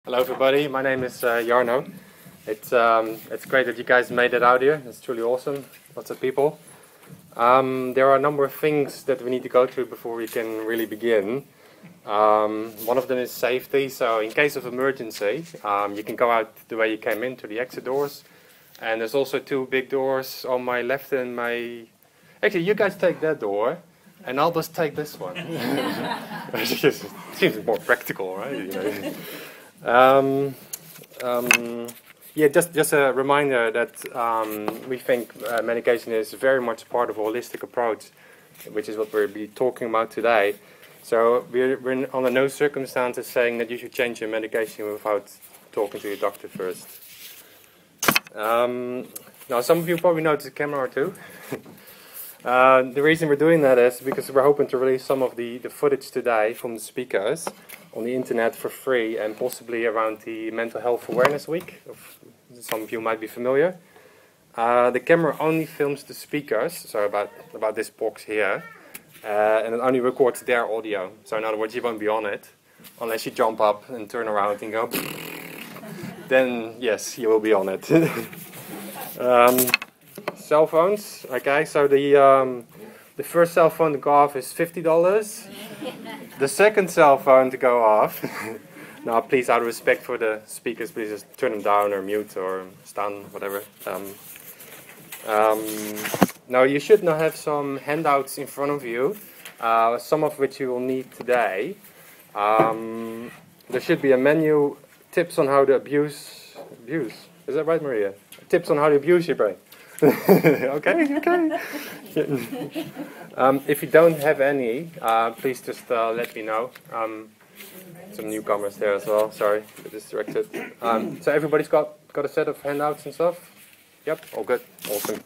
Hello everybody, my name is Jarno. It's great that you guys made it out here. It's truly awesome. Lots of people. There are a number of things that we need to go through before we can really begin. One of them is safety. So in case of emergency, you can go out the way you came in, to the exit doors. And there's also two big doors on my left and my... Actually, you guys take that door, and I'll just take this one. It seems more practical, right? You know. Yeah, just a reminder that we think medication is very much part of a holistic approach, which is what we'll be talking about today. So we're under no circumstances saying that you should change your medication without talking to your doctor first. Now, some of you probably noticed a camera or two. The reason we're doing that is because we're hoping to release some of the footage today from the speakers on the internet for free, and possibly around the Mental Health Awareness Week. Some of you might be familiar. The camera only films the speakers, so about this box here, and it only records their audio. So in other words, you won't be on it unless you jump up and turn around and go. Then yes, you will be on it. Cell phones. Okay, so the first cell phone to go off is $50. The second cell phone to go off. Now, please, out of respect for the speakers, please just turn them down or mute or stun, whatever. Now, you should now have some handouts in front of you, some of which you will need today. There should be a menu, tips on how to abuse. Is that right, Maria? Tips on how to abuse your brain. Okay. If you don't have any, please just let me know. Some newcomers there as well. Sorry, a bit distracted. So everybody's got a set of handouts and stuff. Yep, all good, awesome.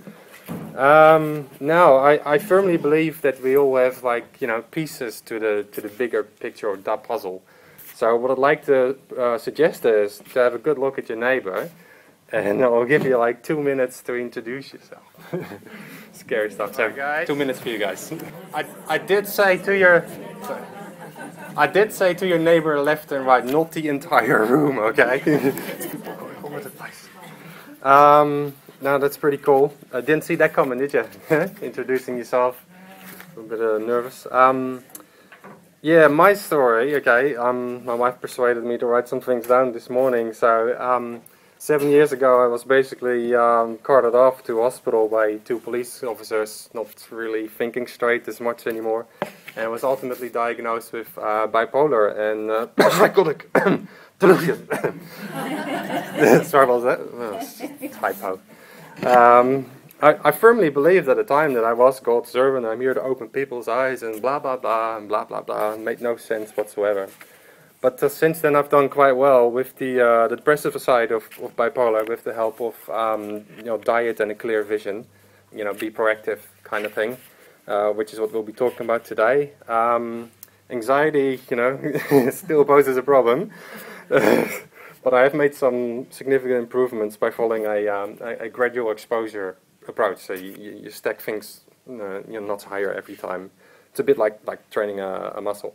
Now, I firmly believe that we all have pieces to the bigger picture of that puzzle. So what I'd like to suggest is to have a good look at your neighbor. And I'll give you 2 minutes to introduce yourself. Scary stuff. So, 2 minutes for you guys. I did say to your neighbor left and right, not the entire room, okay? People going all over the place. Now that's pretty cool. I didn't see that coming, did you? Introducing yourself. A bit nervous. Yeah, my story. Okay. My wife persuaded me to write some things down this morning. So. 7 years ago, I was basically carted off to hospital by two police officers, not really thinking straight as much anymore, and was ultimately diagnosed with bipolar and psychotic delusion. Sorry about that. Oh, typo. I firmly believed at the time that I was God's servant. I'm here to open people's eyes and blah blah blah and blah blah blah. It made no sense whatsoever. But since then, I've done quite well with the depressive side of bipolar, with the help of diet and a clear vision, be proactive kind of thing, which is what we'll be talking about today. Anxiety, still poses a problem, but I have made some significant improvements by following a gradual exposure approach. So you stack things, not higher every time. It's a bit like training a muscle.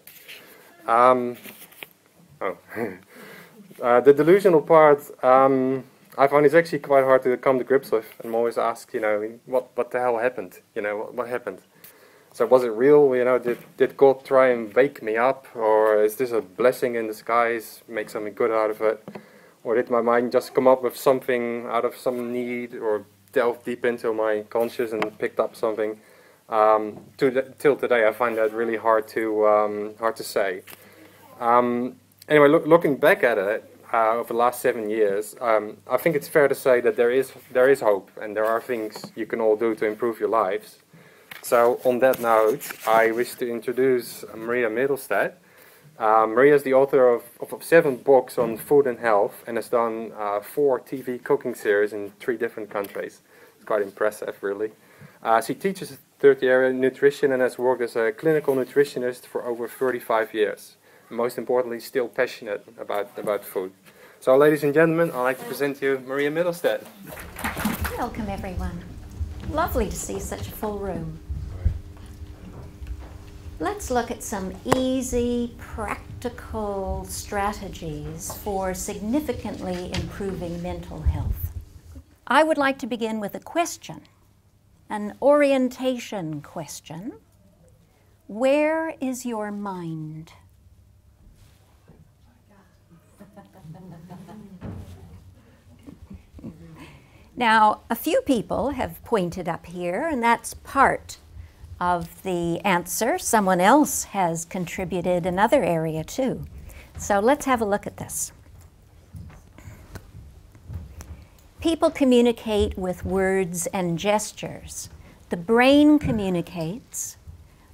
The delusional part, I find it's actually quite hard to come to grips with. I'm always asked, what the hell happened? What happened? So was it real? Did God try and wake me up, or is this a blessing in disguise? Make something good out of it, or did my mind just come up with something out of some need, or delve deep into my conscious and picked up something? Till today, I find that really hard to say. Anyway, looking back at it over the last 7 years, I think it's fair to say that there is hope, and there are things you can all do to improve your lives. So on that note, I wish to introduce Maria Mittelstadt. Maria is the author of 7 books on food and health, and has done 4 TV cooking series in 3 different countries. It's quite impressive, really. She teaches third-year nutrition and has worked as a clinical nutritionist for over 35 years. Most importantly, still passionate about food. So, ladies and gentlemen, I'd like to present you Maria Mittelstadt. Welcome, everyone. Lovely to see such a full room. Let's look at some easy, practical strategies for significantly improving mental health. I would like to begin with a question, an orientation question. Where is your mind? Now, a few people have pointed up here, and that's part of the answer. Someone else has contributed another area too. So let's have a look at this. People communicate with words and gestures. The brain communicates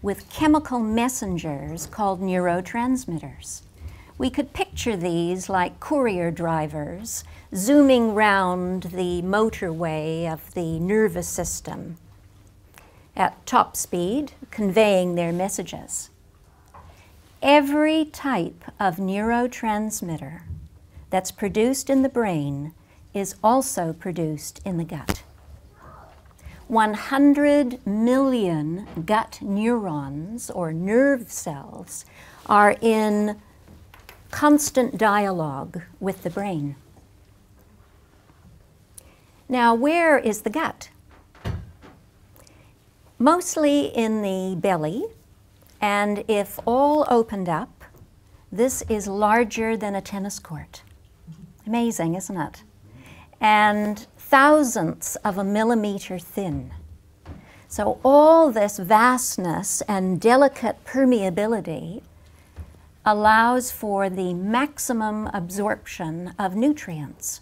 with chemical messengers called neurotransmitters. We could picture these like courier drivers zooming round the motorway of the nervous system at top speed, conveying their messages. Every type of neurotransmitter that's produced in the brain is also produced in the gut. 100 million gut neurons, or nerve cells, are in constant dialogue with the brain. Now, where is the gut? Mostly in the belly, and if all opened up, this is larger than a tennis court. Amazing, isn't it? And thousandths of a millimeter thin. So all this vastness and delicate permeability allows for the maximum absorption of nutrients.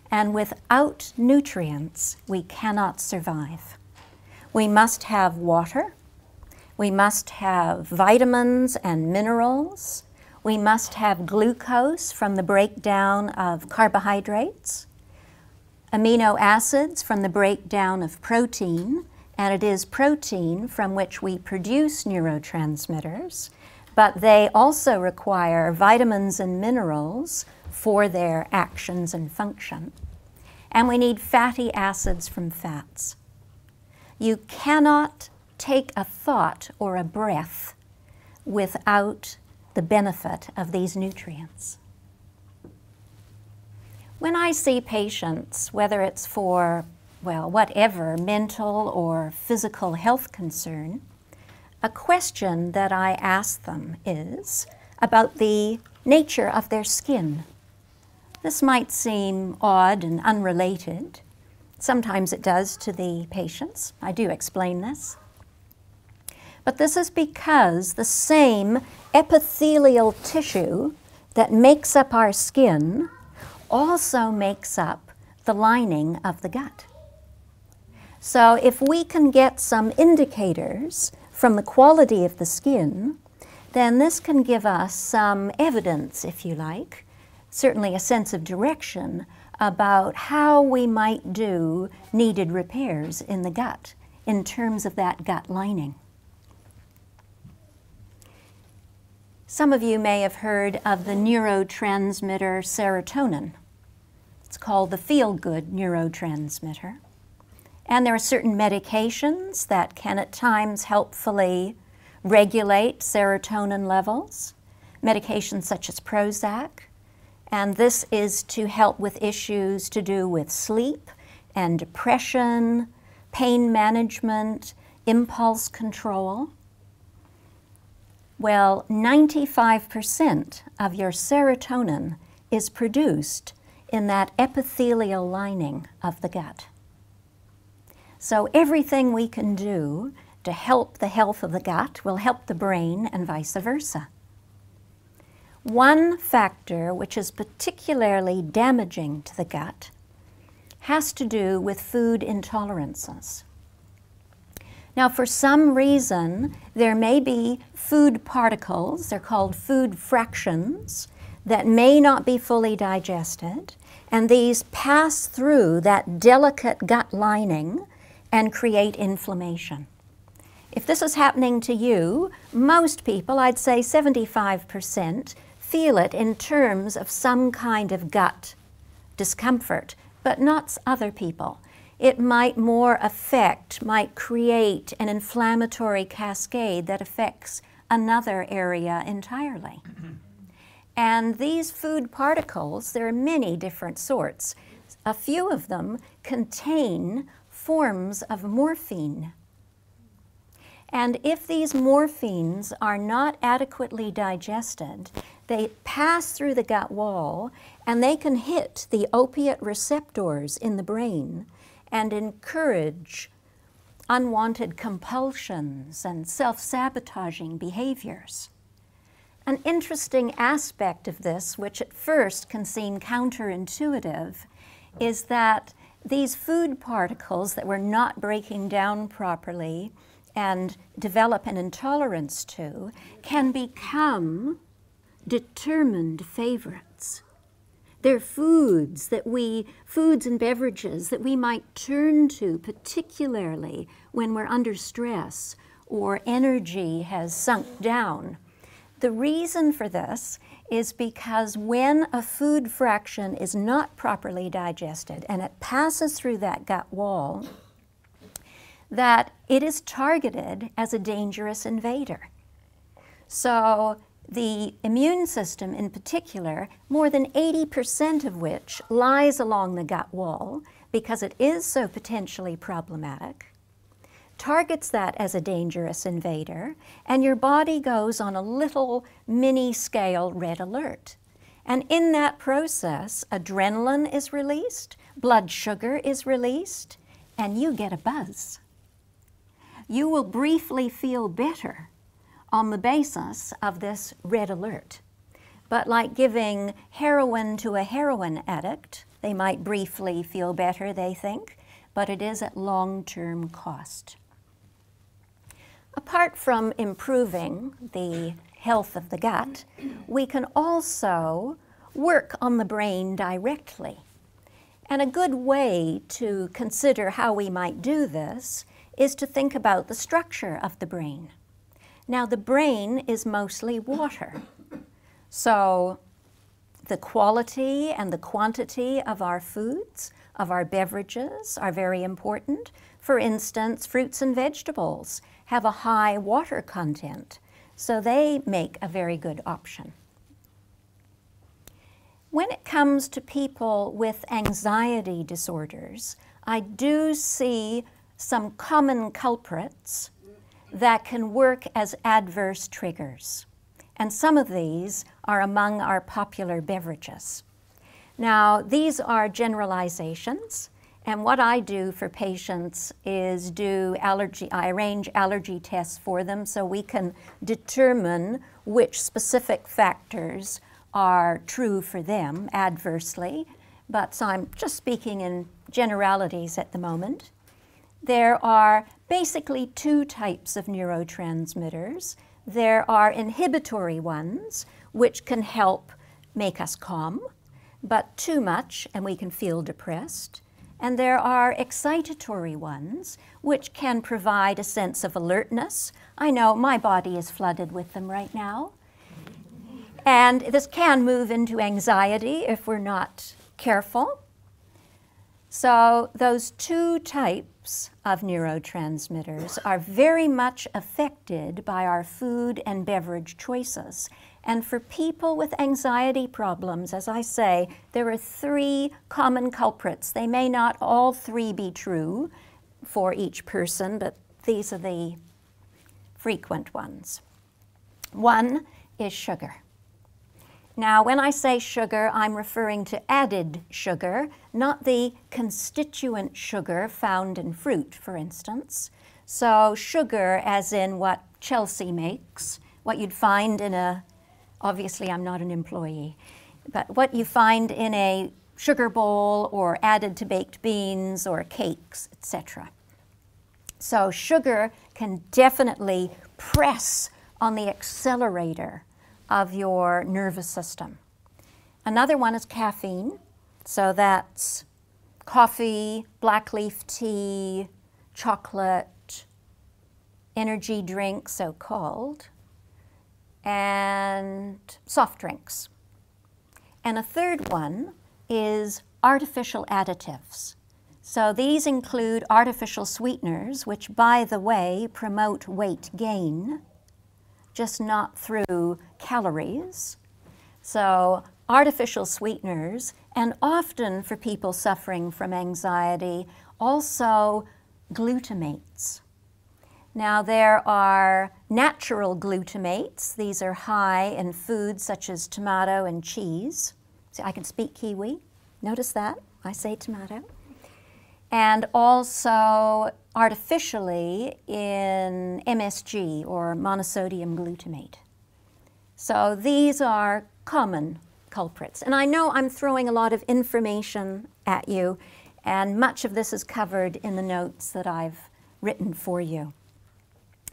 And without nutrients, we cannot survive. We must have water, we must have vitamins and minerals, we must have glucose from the breakdown of carbohydrates, amino acids from the breakdown of protein, and it is protein from which we produce neurotransmitters, but they also require vitamins and minerals for their actions and function. And we need fatty acids from fats. You cannot take a thought or a breath without the benefit of these nutrients. When I see patients, whether it's for, well, whatever mental or physical health concern, a question that I ask them is about the nature of their skin. This might seem odd and unrelated. Sometimes it does to the patients. I do explain this. But this is because the same epithelial tissue that makes up our skin also makes up the lining of the gut. So if we can get some indicators from the quality of the skin, then this can give us some evidence, if you like, certainly a sense of direction about how we might do needed repairs in the gut in terms of that gut lining. Some of you may have heard of the neurotransmitter serotonin. It's called the feel-good neurotransmitter. And there are certain medications that can at times helpfully regulate serotonin levels, medications such as Prozac. And this is to help with issues to do with sleep and depression, pain management, impulse control. Well, 95% of your serotonin is produced in that epithelial lining of the gut. So everything we can do to help the health of the gut will help the brain and vice versa. One factor which is particularly damaging to the gut has to do with food intolerances. Now, for some reason, there may be food particles, they're called food fractions, that may not be fully digested, and these pass through that delicate gut lining and create inflammation. If this is happening to you, most people, I'd say 75%, feel it in terms of some kind of gut discomfort, but not other people. It might create an inflammatory cascade that affects another area entirely. And these food particles, there are many different sorts. A few of them contain forms of morphine. And if these morphines are not adequately digested, they pass through the gut wall and they can hit the opiate receptors in the brain and encourage unwanted compulsions and self-sabotaging behaviors. An interesting aspect of this, which at first can seem counterintuitive, is that these food particles that we're not breaking down properly and develop an intolerance to can become determined favorites. They're foods and beverages that we might turn to, particularly when we're under stress or energy has sunk down. The reason for this is because when a food fraction is not properly digested and it passes through that gut wall, that it is targeted as a dangerous invader. So the immune system in particular, more than 80% of which lies along the gut wall because it is so potentially problematic, targets that as a dangerous invader, and your body goes on a little mini-scale red alert. And in that process, adrenaline is released, blood sugar is released, and you get a buzz. You will briefly feel better on the basis of this red alert. But like giving heroin to a heroin addict, they might briefly feel better, they think, but it is at long-term cost. Apart from improving the health of the gut, we can also work on the brain directly. And a good way to consider how we might do this is to think about the structure of the brain. Now, the brain is mostly water. So the quality and the quantity of our foods, of our beverages are very important. For instance, fruits and vegetables have a high water content, so they make a very good option. When it comes to people with anxiety disorders, I do see some common culprits that can work as adverse triggers. And some of these are among our popular beverages. Now, these are generalizations, and what I do for patients is I arrange allergy tests for them so we can determine which specific factors are true for them adversely. So I'm just speaking in generalities at the moment. There are basically two types of neurotransmitters. There are inhibitory ones, which can help make us calm, but too much and we can feel depressed. And there are excitatory ones, which can provide a sense of alertness. I know my body is flooded with them right now. And this can move into anxiety if we're not careful. So those two types of neurotransmitters are very much affected by our food and beverage choices. And for people with anxiety problems, as I say, there are three common culprits. They may not all three be true for each person, but these are the frequent ones. One is sugar. Now, when I say sugar, I'm referring to added sugar, not the constituent sugar found in fruit, for instance. So sugar as in what Chelsea makes, what you'd find in obviously I'm not an employee, but what you find in a sugar bowl or added to baked beans or cakes, etc. So sugar can definitely press on the accelerator of your nervous system. Another one is caffeine. So that's coffee, black leaf tea, chocolate, energy drinks, so-called, and soft drinks. And a third one is artificial additives. So these include artificial sweeteners, which, by the way, promote weight gain, just not through calories. So artificial sweeteners, and often for people suffering from anxiety, also glutamates. Now there are natural glutamates. These are high in foods such as tomato and cheese. See, I can speak Kiwi. Notice that? I say tomato. And also artificially in MSG, or monosodium glutamate. So these are common culprits. And I know I'm throwing a lot of information at you, and much of this is covered in the notes that I've written for you.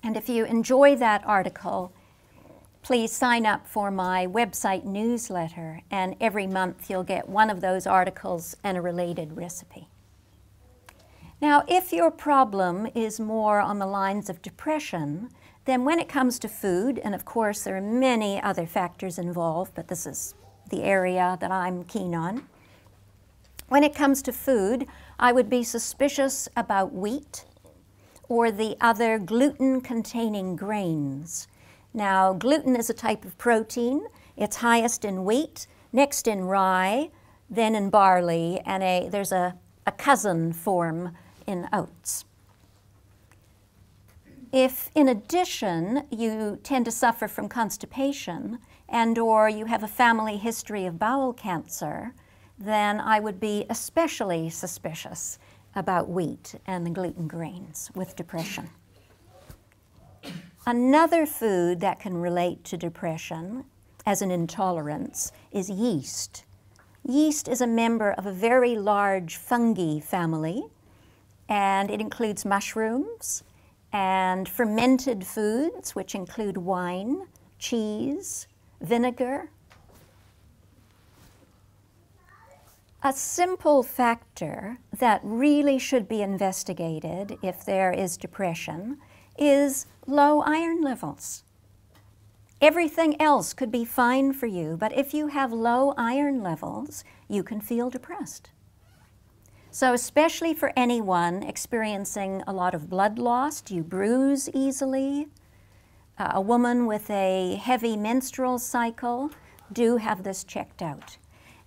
And if you enjoy that article, please sign up for my website newsletter, and every month you'll get one of those articles and a related recipe. Now, if your problem is more on the lines of depression, then when it comes to food, and of course there are many other factors involved, but this is the area that I'm keen on. When it comes to food, I would be suspicious about wheat or the other gluten-containing grains. Now, gluten is a type of protein. It's highest in wheat, next in rye, then in barley, and there's a cousin form in oats. If, in addition, you tend to suffer from constipation and/or you have a family history of bowel cancer, then I would be especially suspicious about wheat and the gluten grains with depression. Another food that can relate to depression as an intolerance is yeast. Yeast is a member of a very large fungi family, and it includes mushrooms and fermented foods, which include wine, cheese, vinegar. A simple factor that really should be investigated if there is depression is low iron levels. Everything else could be fine for you, but if you have low iron levels, you can feel depressed. So especially for anyone experiencing a lot of blood loss, do you bruise easily? A woman with a heavy menstrual cycle, do have this checked out.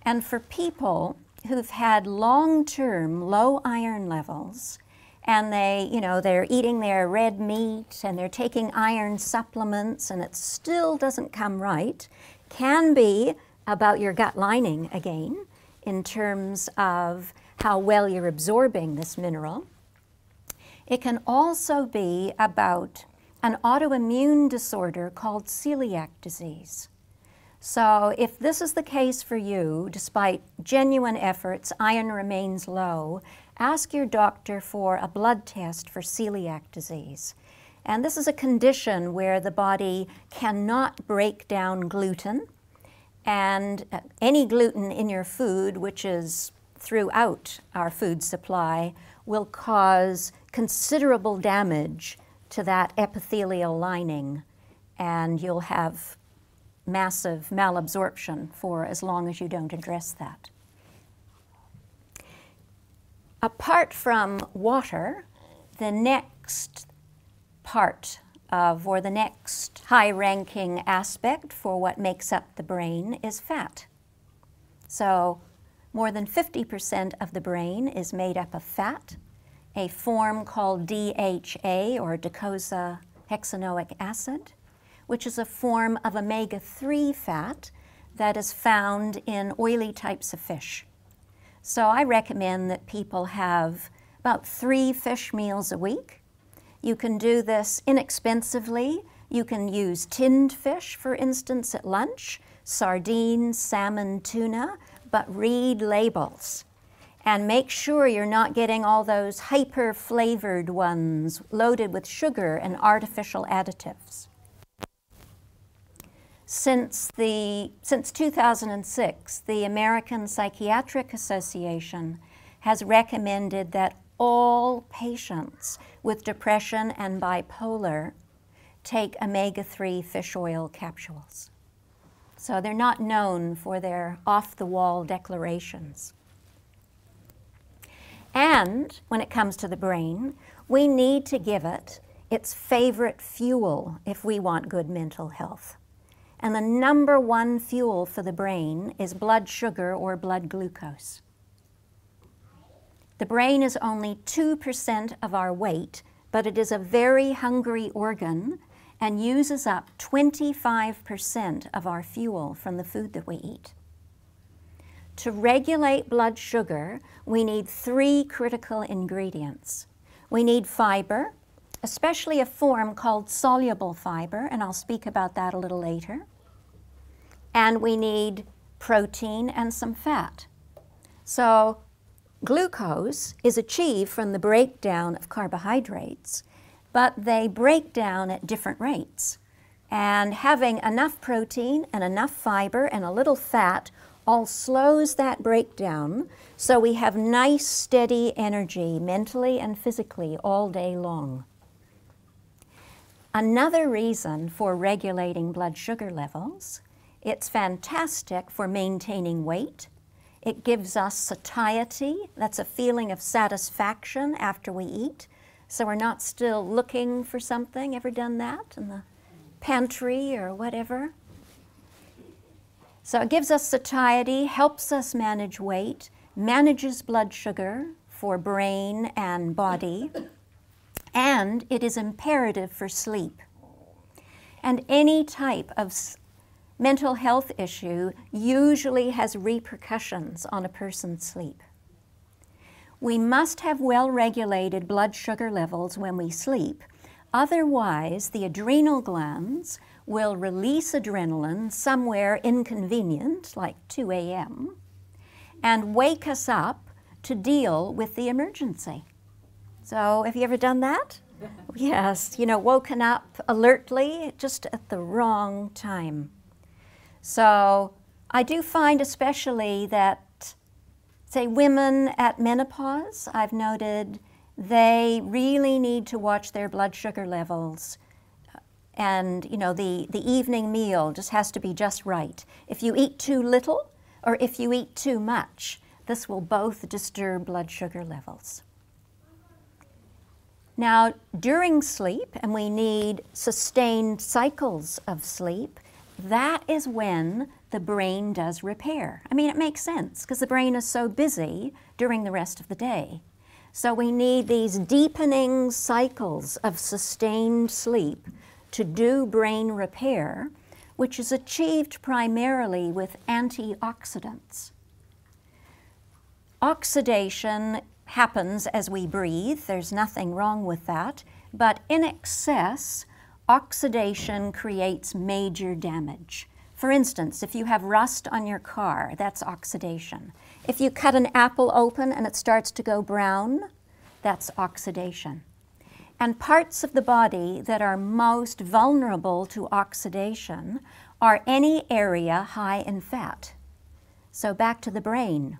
And for people who've had long-term low iron levels, and they're eating their red meat and they're taking iron supplements and it still doesn't come right, can be about your gut lining again in terms of how well you're absorbing this mineral. It can also be about an autoimmune disorder called celiac disease. So if this is the case for you, despite genuine efforts, iron remains low, ask your doctor for a blood test for celiac disease. And this is a condition where the body cannot break down gluten, and any gluten in your food, which is throughout our food supply, will cause considerable damage to that epithelial lining, and you'll have massive malabsorption for as long as you don't address that. Apart from water, the next part of, or the next high-ranking aspect for what makes up the brain is fat. So more than 50% of the brain is made up of fat, a form called DHA, or docosahexaenoic acid, which is a form of omega-3 fat that is found in oily types of fish. So I recommend that people have about 3 fish meals a week. You can do this inexpensively. You can use tinned fish, for instance, at lunch, sardines, salmon, tuna, but read labels. And make sure you're not getting all those hyper-flavored ones loaded with sugar and artificial additives. Since 2006, the American Psychiatric Association has recommended that all patients with depression and bipolar take omega-3 fish oil capsules. So they're not known for their off-the-wall declarations. And when it comes to the brain, we need to give it its favorite fuel if we want good mental health. And the number one fuel for the brain is blood sugar or blood glucose. The brain is only 2% of our weight, but it is a very hungry organ and uses up 25% of our fuel from the food that we eat. To regulate blood sugar, we need 3 critical ingredients. We need fiber, especially a form called soluble fiber, and I'll speak about that a little later. And we need protein and some fat. So glucose is achieved from the breakdown of carbohydrates, but they break down at different rates. And having enough protein and enough fiber and a little fat all slows that breakdown, so we have nice, steady energy mentally and physically all day long. Another reason for regulating blood sugar levels, it's fantastic for maintaining weight. It gives us satiety, that's a feeling of satisfaction after we eat, so we're not still looking for something. Ever done that in the pantry or whatever? So it gives us satiety, helps us manage weight, manages blood sugar for brain and body, and it is imperative for sleep. And any type of mental health issue usually has repercussions on a person's sleep. We must have well-regulated blood sugar levels when we sleep. Otherwise, the adrenal glands will release adrenaline somewhere inconvenient, like 2 a.m., and wake us up to deal with the emergency. So have you ever done that? Yes, woken up alertly just at the wrong time. So I do find especially that, say, women at menopause, I've noted they really need to watch their blood sugar levels. And, the evening meal just has to be just right. If you eat too little or if you eat too much, this will both disturb blood sugar levels. Now, during sleep, and we need sustained cycles of sleep, that is when the brain does repair. I mean, it makes sense because the brain is so busy during the rest of the day. So we need these deepening cycles of sustained sleep to do brain repair, which is achieved primarily with antioxidants. Oxidation happens as we breathe. There's nothing wrong with that. But in excess, oxidation creates major damage. For instance, if you have rust on your car, that's oxidation. If you cut an apple open and it starts to go brown, that's oxidation. And parts of the body that are most vulnerable to oxidation are any area high in fat. So back to the brain.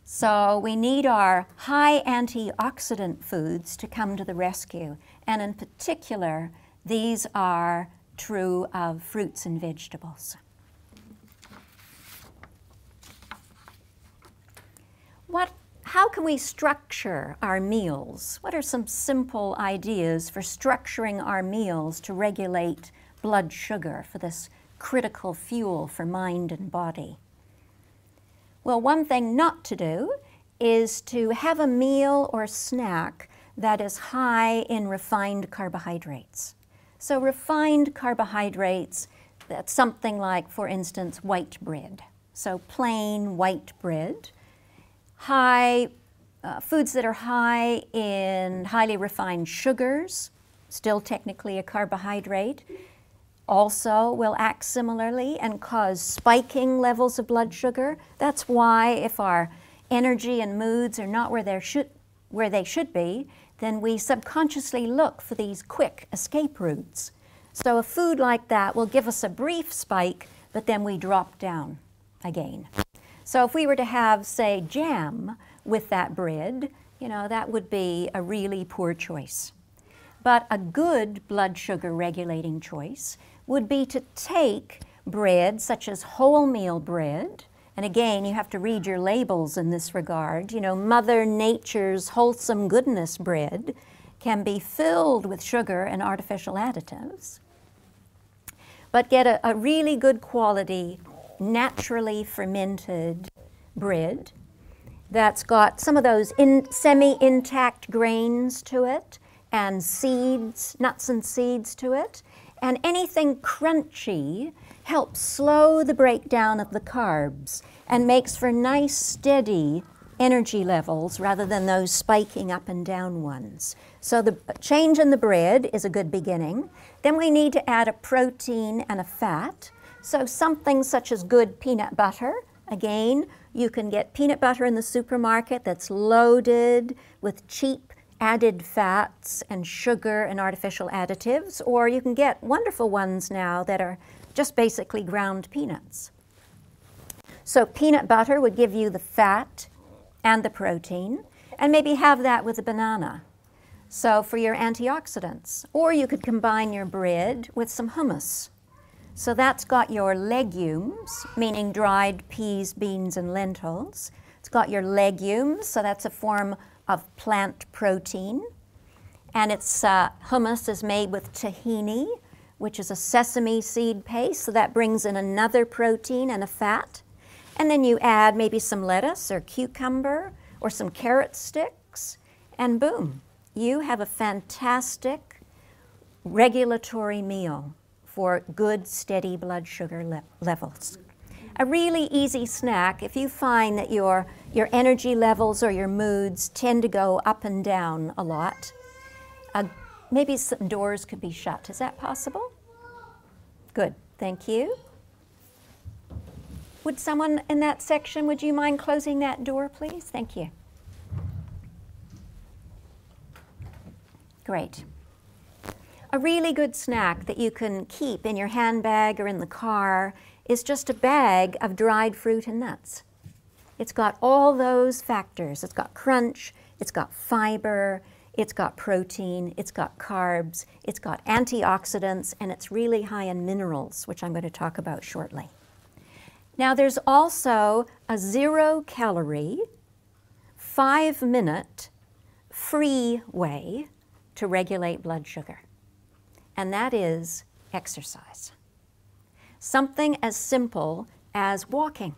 So we need our high antioxidant foods to come to the rescue. And in particular, these are true of fruits and vegetables. How can we structure our meals? What are some simple ideas for structuring our meals to regulate blood sugar, for this critical fuel for mind and body? Well, one thing not to do is to have a meal or snack that is high in refined carbohydrates. So refined carbohydrates, that's something like, for instance, white bread. So plain white bread. Foods that are high in highly refined sugars, still technically a carbohydrate, also will act similarly and cause spiking levels of blood sugar. That's why if our energy and moods are not where they should be, then we subconsciously look for these quick escape routes. So a food like that will give us a brief spike, but then we drop down again. So if we were to have, say, jam with that bread, that would be a really poor choice. But a good blood sugar regulating choice would be to take bread such as wholemeal bread, and again, you have to read your labels in this regard. Mother Nature's wholesome goodness bread can be filled with sugar and artificial additives, but get a really good quality, naturally fermented bread that's got some of those semi-intact grains to it and seeds, nuts and seeds to it. And anything crunchy helps slow the breakdown of the carbs and makes for nice, steady energy levels rather than those spiking up and down ones. So the change in the bread is a good beginning. Then we need to add a protein and a fat. So something such as good peanut butter. Again, you can get peanut butter in the supermarket that's loaded with cheap added fats and sugar and artificial additives, or you can get wonderful ones now that are just basically ground peanuts. So peanut butter would give you the fat and the protein, and maybe have that with a banana. So for your antioxidants, or you could combine your bread with some hummus. So that's got your legumes, meaning dried peas, beans, and lentils. It's got your legumes, so that's a form of plant protein. And it's hummus is made with tahini, which is a sesame seed paste, so that brings in another protein and a fat. And then you add maybe some lettuce or cucumber or some carrot sticks, and boom, you have a fantastic regulatory meal for good, steady blood sugar levels. A really easy snack if you find that your energy levels or your moods tend to go up and down a lot. Maybe some doors could be shut. Is that possible? Good, thank you. Would someone in that section, would you mind closing that door, please? Thank you. Great. A really good snack that you can keep in your handbag or in the car is just a bag of dried fruit and nuts. It's got all those factors. It's got crunch, it's got fiber, it's got protein, it's got carbs, it's got antioxidants, and it's really high in minerals, which I'm going to talk about shortly. Now there's also a 0-calorie, 5-minute free way to regulate blood sugar, and that is exercise. Something as simple as walking.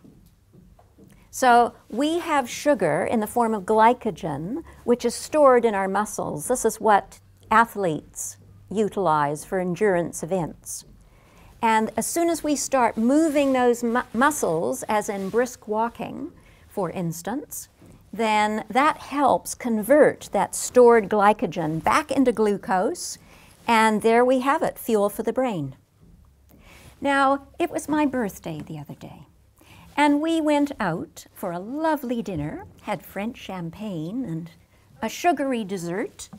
So we have sugar in the form of glycogen, which is stored in our muscles. This is what athletes utilize for endurance events. And as soon as we start moving those muscles, as in brisk walking, for instance, then that helps convert that stored glycogen back into glucose, and there we have it, fuel for the brain. Now, it was my birthday the other day, and we went out for a lovely dinner, had French champagne and a sugary dessert,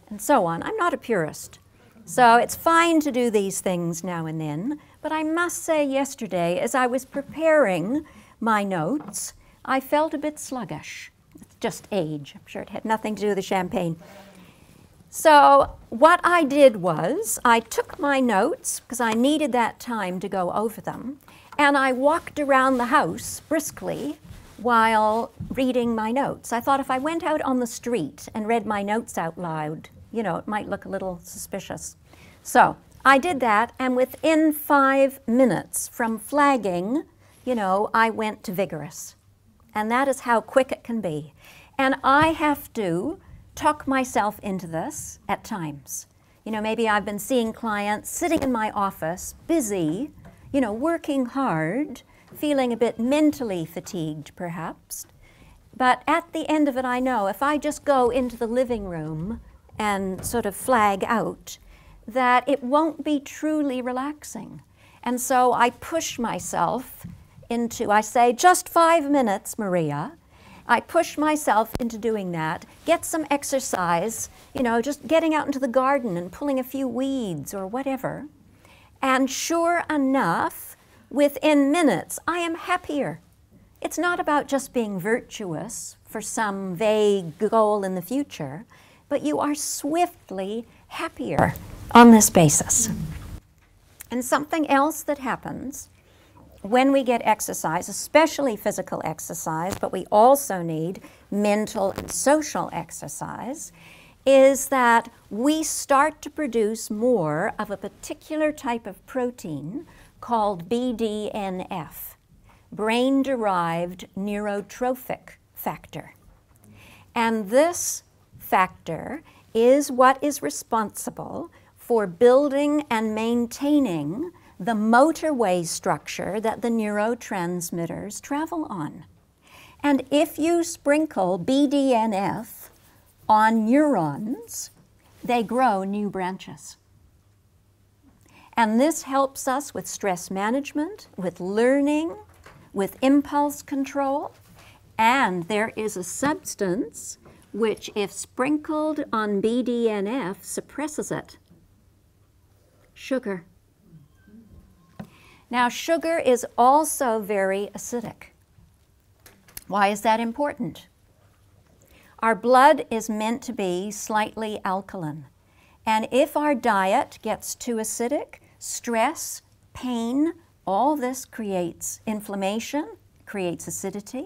and so on. I'm not a purist, so it's fine to do these things now and then, but I must say yesterday, as I was preparing my notes, I felt a bit sluggish. It's just age. I'm sure it had nothing to do with the champagne. So what I did was I took my notes, because I needed that time to go over them, and I walked around the house briskly while reading my notes. I thought if I went out on the street and read my notes out loud, you know, it might look a little suspicious. So I did that, and within 5 minutes from flagging, you know, I went to vigorous. And that is how quick it can be. And I have to talk myself into this at times. You know, maybe I've been seeing clients sitting in my office, busy, you know, working hard, feeling a bit mentally fatigued perhaps. But at the end of it, I know if I just go into the living room and sort of flag out, that it won't be truly relaxing. And so I push myself into, I say, just 5 minutes, Maria. I push myself into doing that, get some exercise, you know, just getting out into the garden and pulling a few weeds or whatever. And sure enough, within minutes, I am happier. It's not about just being virtuous for some vague goal in the future, but you are swiftly happier on this basis. And something else that happens when we get exercise, especially physical exercise, but we also need mental and social exercise, is that we start to produce more of a particular type of protein called BDNF, brain-derived neurotrophic factor. And this factor is what is responsible for building and maintaining the motorway structure that the neurotransmitters travel on. And if you sprinkle BDNF on neurons, they grow new branches. And this helps us with stress management, with learning, with impulse control, and there is a substance which, if sprinkled on BDNF, suppresses it. Sugar. Now, sugar is also very acidic. Why is that important? Our blood is meant to be slightly alkaline. And if our diet gets too acidic, stress, pain, all this creates inflammation, creates acidity.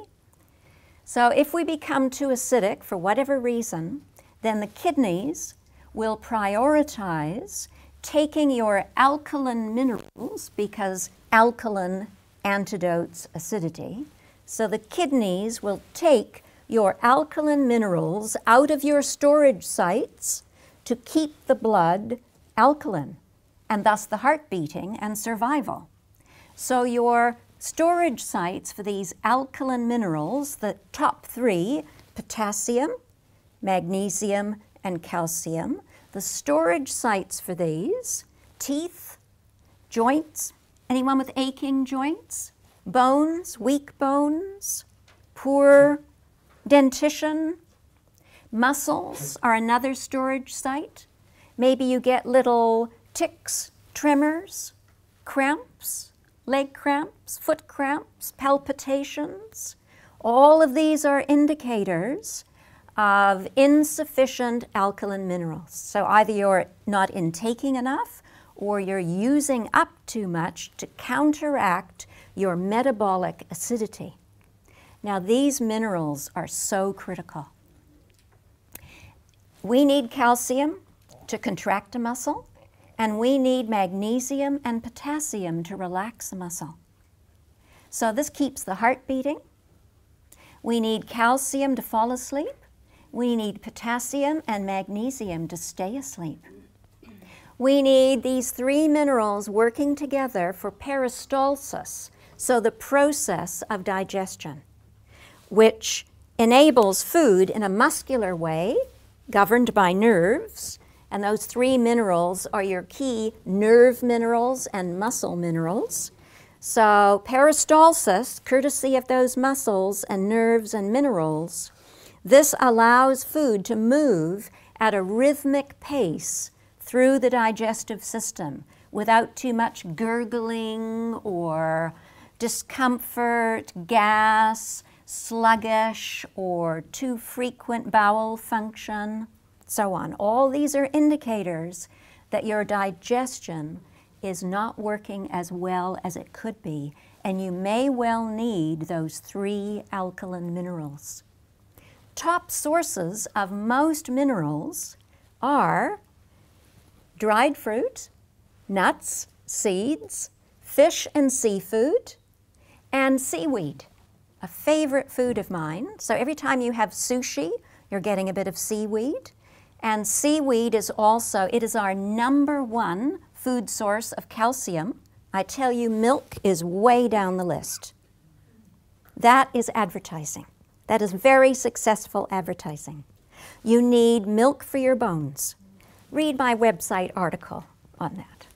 So if we become too acidic for whatever reason, then the kidneys will prioritize taking your alkaline minerals, because alkaline antidotes acidity. So the kidneys will take your alkaline minerals out of your storage sites to keep the blood alkaline, and thus the heart beating and survival. So your storage sites for these alkaline minerals, the top three, potassium, magnesium, and calcium, the storage sites for these, teeth, joints, anyone with aching joints, bones, weak bones, poor dentition, muscles are another storage site. Maybe you get little tics, tremors, cramps, leg cramps, foot cramps, palpitations. All of these are indicators of insufficient alkaline minerals. So either you're not intaking enough or you're using up too much to counteract your metabolic acidity. Now, these minerals are so critical. We need calcium to contract a muscle, and we need magnesium and potassium to relax a muscle. So this keeps the heart beating. We need calcium to fall asleep. We need potassium and magnesium to stay asleep. We need these three minerals working together for peristalsis, so the process of digestion, which enables food in a muscular way, governed by nerves, and those three minerals are your key nerve minerals and muscle minerals. So peristalsis, courtesy of those muscles and nerves and minerals, this allows food to move at a rhythmic pace through the digestive system without too much gurgling or discomfort, gas, sluggish, or too frequent bowel function, so on. All these are indicators that your digestion is not working as well as it could be, and you may well need those three alkaline minerals. Top sources of most minerals are dried fruit, nuts, seeds, fish and seafood, and seaweed, a favorite food of mine. So every time you have sushi, you're getting a bit of seaweed. And seaweed is also, it is our #1 food source of calcium. I tell you, milk is way down the list. That is advertising. That is very successful advertising. You need milk for your bones. Read my website article on that.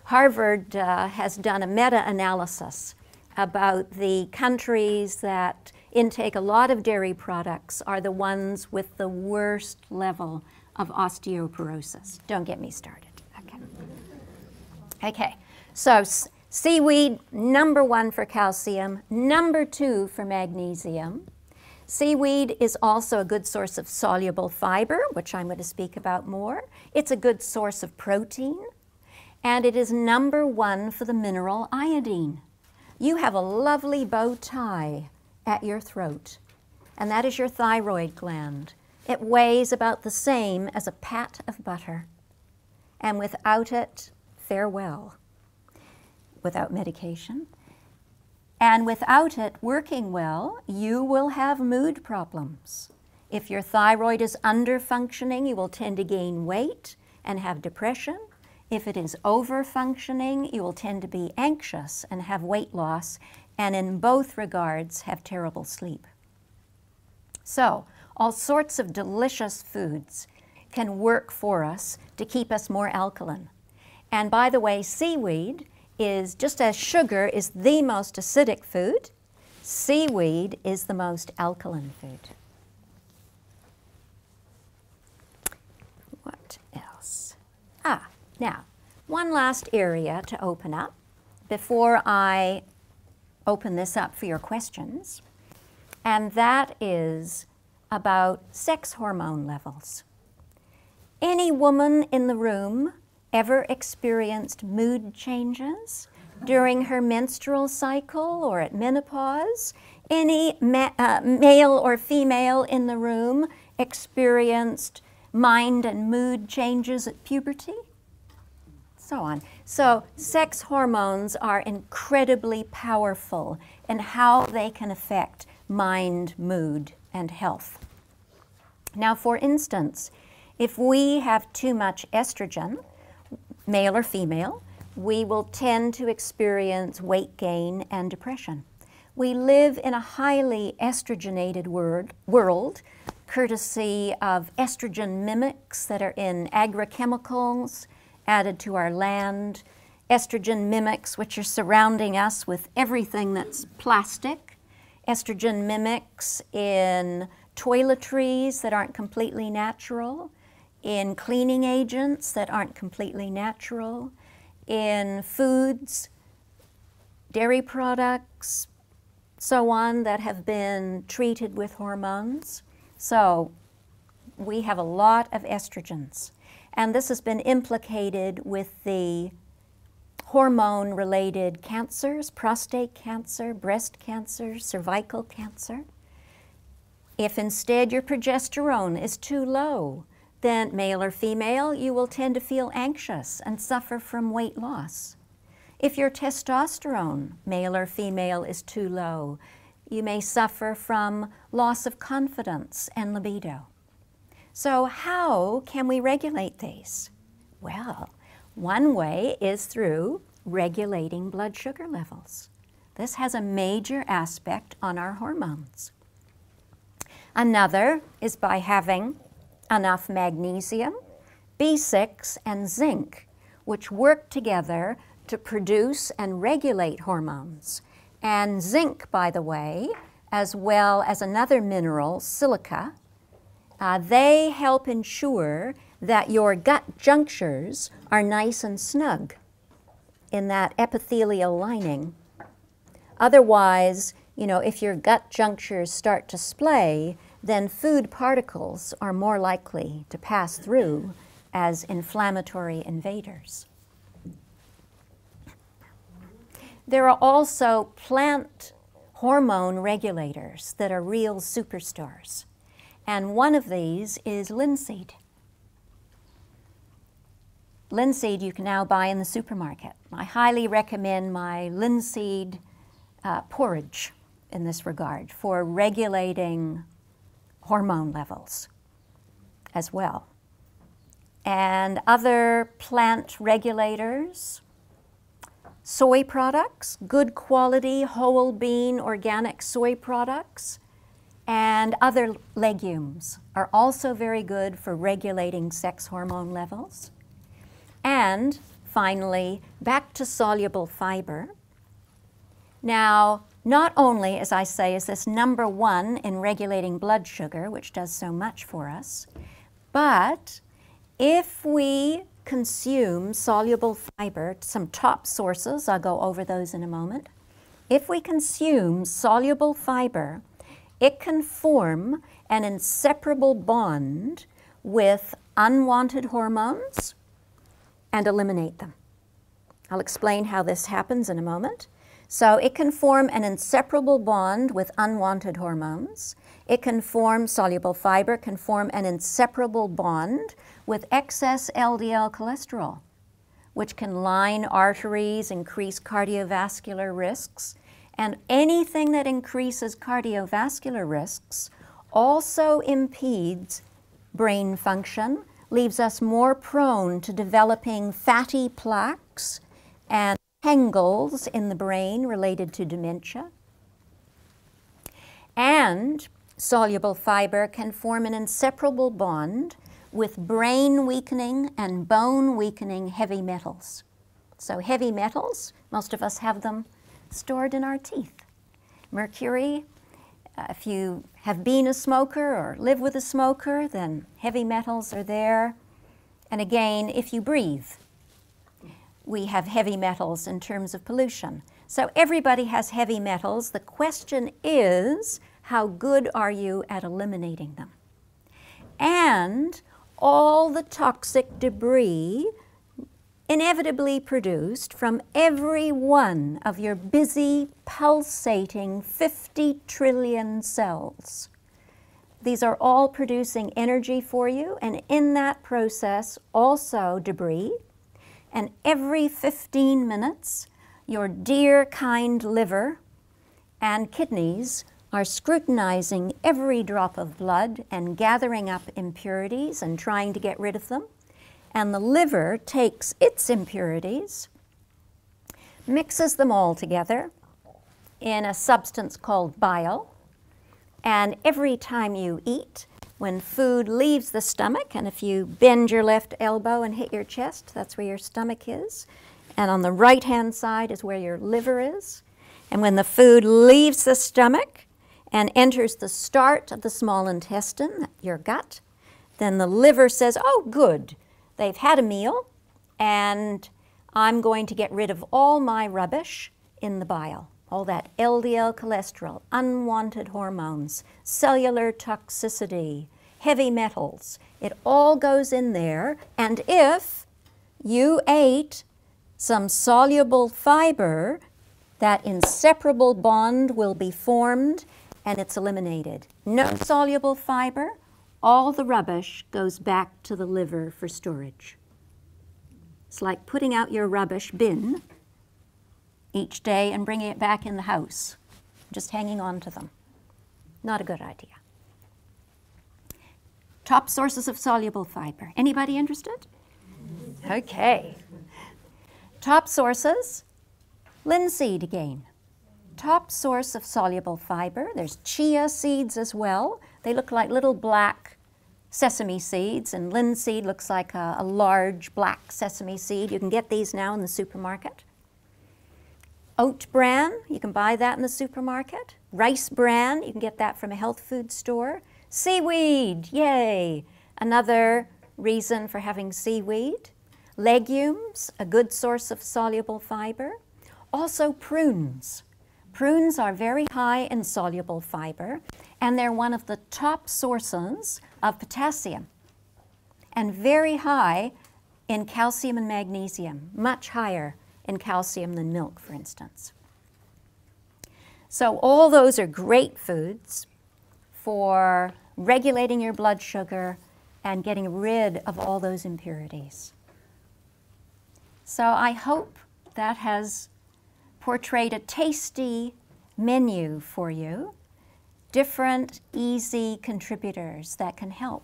Harvard has done a meta-analysis about the countries that intake a lot of dairy products are the ones with the worst level of osteoporosis. Don't get me started. Okay, so seaweed, #1 for calcium, #2 for magnesium. Seaweed is also a good source of soluble fiber, which I'm going to speak about more. It's a good source of protein, and it is #1 for the mineral iodine. You have a lovely bow tie at your throat, and that is your thyroid gland. It weighs about the same as a pat of butter. And without it, farewell. Without medication. And without it working well, you will have mood problems. If your thyroid is under-functioning, you will tend to gain weight and have depression. If it is over-functioning, you will tend to be anxious and have weight loss, and in both regards have terrible sleep. So, all sorts of delicious foods can work for us to keep us more alkaline. And by the way, seaweed is, just as sugar is the most acidic food, seaweed is the most alkaline food. What else? Now, one last area to open up before I open this up for your questions, and that is about sex hormone levels. Any woman in the room ever experienced mood changes during her menstrual cycle or at menopause? Any male or female in the room experienced mind and mood changes at puberty? So on. So sex hormones are incredibly powerful in how they can affect mind, mood, and health. Now, for instance, if we have too much estrogen, male or female, we will tend to experience weight gain and depression. We live in a highly estrogenated world, courtesy of estrogen mimics that are in agrochemicals added to our land, estrogen mimics which are surrounding us with everything that's plastic, estrogen mimics in toiletries that aren't completely natural, in cleaning agents that aren't completely natural, in foods, dairy products, so on, that have been treated with hormones. So we have a lot of estrogens. And this has been implicated with the hormone-related cancers, prostate cancer, breast cancer, cervical cancer. If instead your progesterone is too low, then male or female, you will tend to feel anxious and suffer from weight loss. If your testosterone, male or female, is too low, you may suffer from loss of confidence and libido. So how can we regulate these? Well, one way is through regulating blood sugar levels. This has a major aspect on our hormones. Another is by having enough magnesium, B6, and zinc, which work together to produce and regulate hormones. And zinc, by the way, as well as another mineral, silica, they help ensure that your gut junctures are nice and snug in that epithelial lining. Otherwise, if your gut junctures start to splay, then food particles are more likely to pass through as inflammatory invaders. There are also plant hormone regulators that are real superstars. And one of these is linseed. Linseed you can now buy in the supermarket. I highly recommend my linseed porridge in this regard for regulating hormone levels as well. And other plant regulators, soy products, good quality whole bean organic soy products, and other legumes are also very good for regulating sex hormone levels. And finally, back to soluble fiber. Now, not only, as I say, is this number one in regulating blood sugar, which does so much for us, but if we consume soluble fiber, some top sources, I'll go over those in a moment. If we consume soluble fiber, it can form an inseparable bond with unwanted hormones and eliminate them. I'll explain how this happens in a moment. So it can form an inseparable bond with unwanted hormones. It can form, soluble fiber can form an inseparable bond with excess LDL cholesterol, which can line arteries, increase cardiovascular risks. And anything that increases cardiovascular risks also impedes brain function, leaves us more prone to developing fatty plaques and tangles in the brain related to dementia. And soluble fiber can form an inseparable bond with brain weakening and bone weakening heavy metals. So heavy metals, most of us have them stored in our teeth. Mercury, if you have been a smoker or live with a smoker, then heavy metals are there. And again, if you breathe, we have heavy metals in terms of pollution. So everybody has heavy metals. The question is, how good are you at eliminating them? And all the toxic debris inevitably produced from every one of your busy, pulsating 50 trillion cells. These are all producing energy for you, and in that process also debris. And every 15 minutes, your dear, kind liver and kidneys are scrutinizing every drop of blood and gathering up impurities and trying to get rid of them. And the liver takes its impurities, mixes them all together in a substance called bile. And every time you eat, when food leaves the stomach, and if you bend your left elbow and hit your chest, that's where your stomach is. And on the right-hand side is where your liver is. And when the food leaves the stomach and enters the start of the small intestine, your gut, then the liver says, oh, good, they've had a meal, and I'm going to get rid of all my rubbish in the bile. All that LDL cholesterol, unwanted hormones, cellular toxicity, heavy metals. It all goes in there, and if you ate some soluble fiber, that inseparable bond will be formed and it's eliminated. No soluble fiber, all the rubbish goes back to the liver for storage. It's like putting out your rubbish bin each day and bringing it back in the house, just hanging on to them. Not a good idea. Top sources of soluble fiber. Anybody interested? Okay. Top sources, linseed again. Top source of soluble fiber. There's chia seeds as well. They look like little black sesame seeds, and linseed looks like a large black sesame seed. You can get these now in the supermarket. Oat bran, you can buy that in the supermarket. Rice bran, you can get that from a health food store. Seaweed, yay! Another reason for having seaweed. Legumes, a good source of soluble fiber. Also prunes. Prunes are very high in soluble fiber, and they're one of the top sources of potassium, and very high in calcium and magnesium, much higher in calcium than milk, for instance. So all those are great foods for regulating your blood sugar and getting rid of all those impurities. So I hope that has portrayed a tasty menu for you, different easy contributors that can help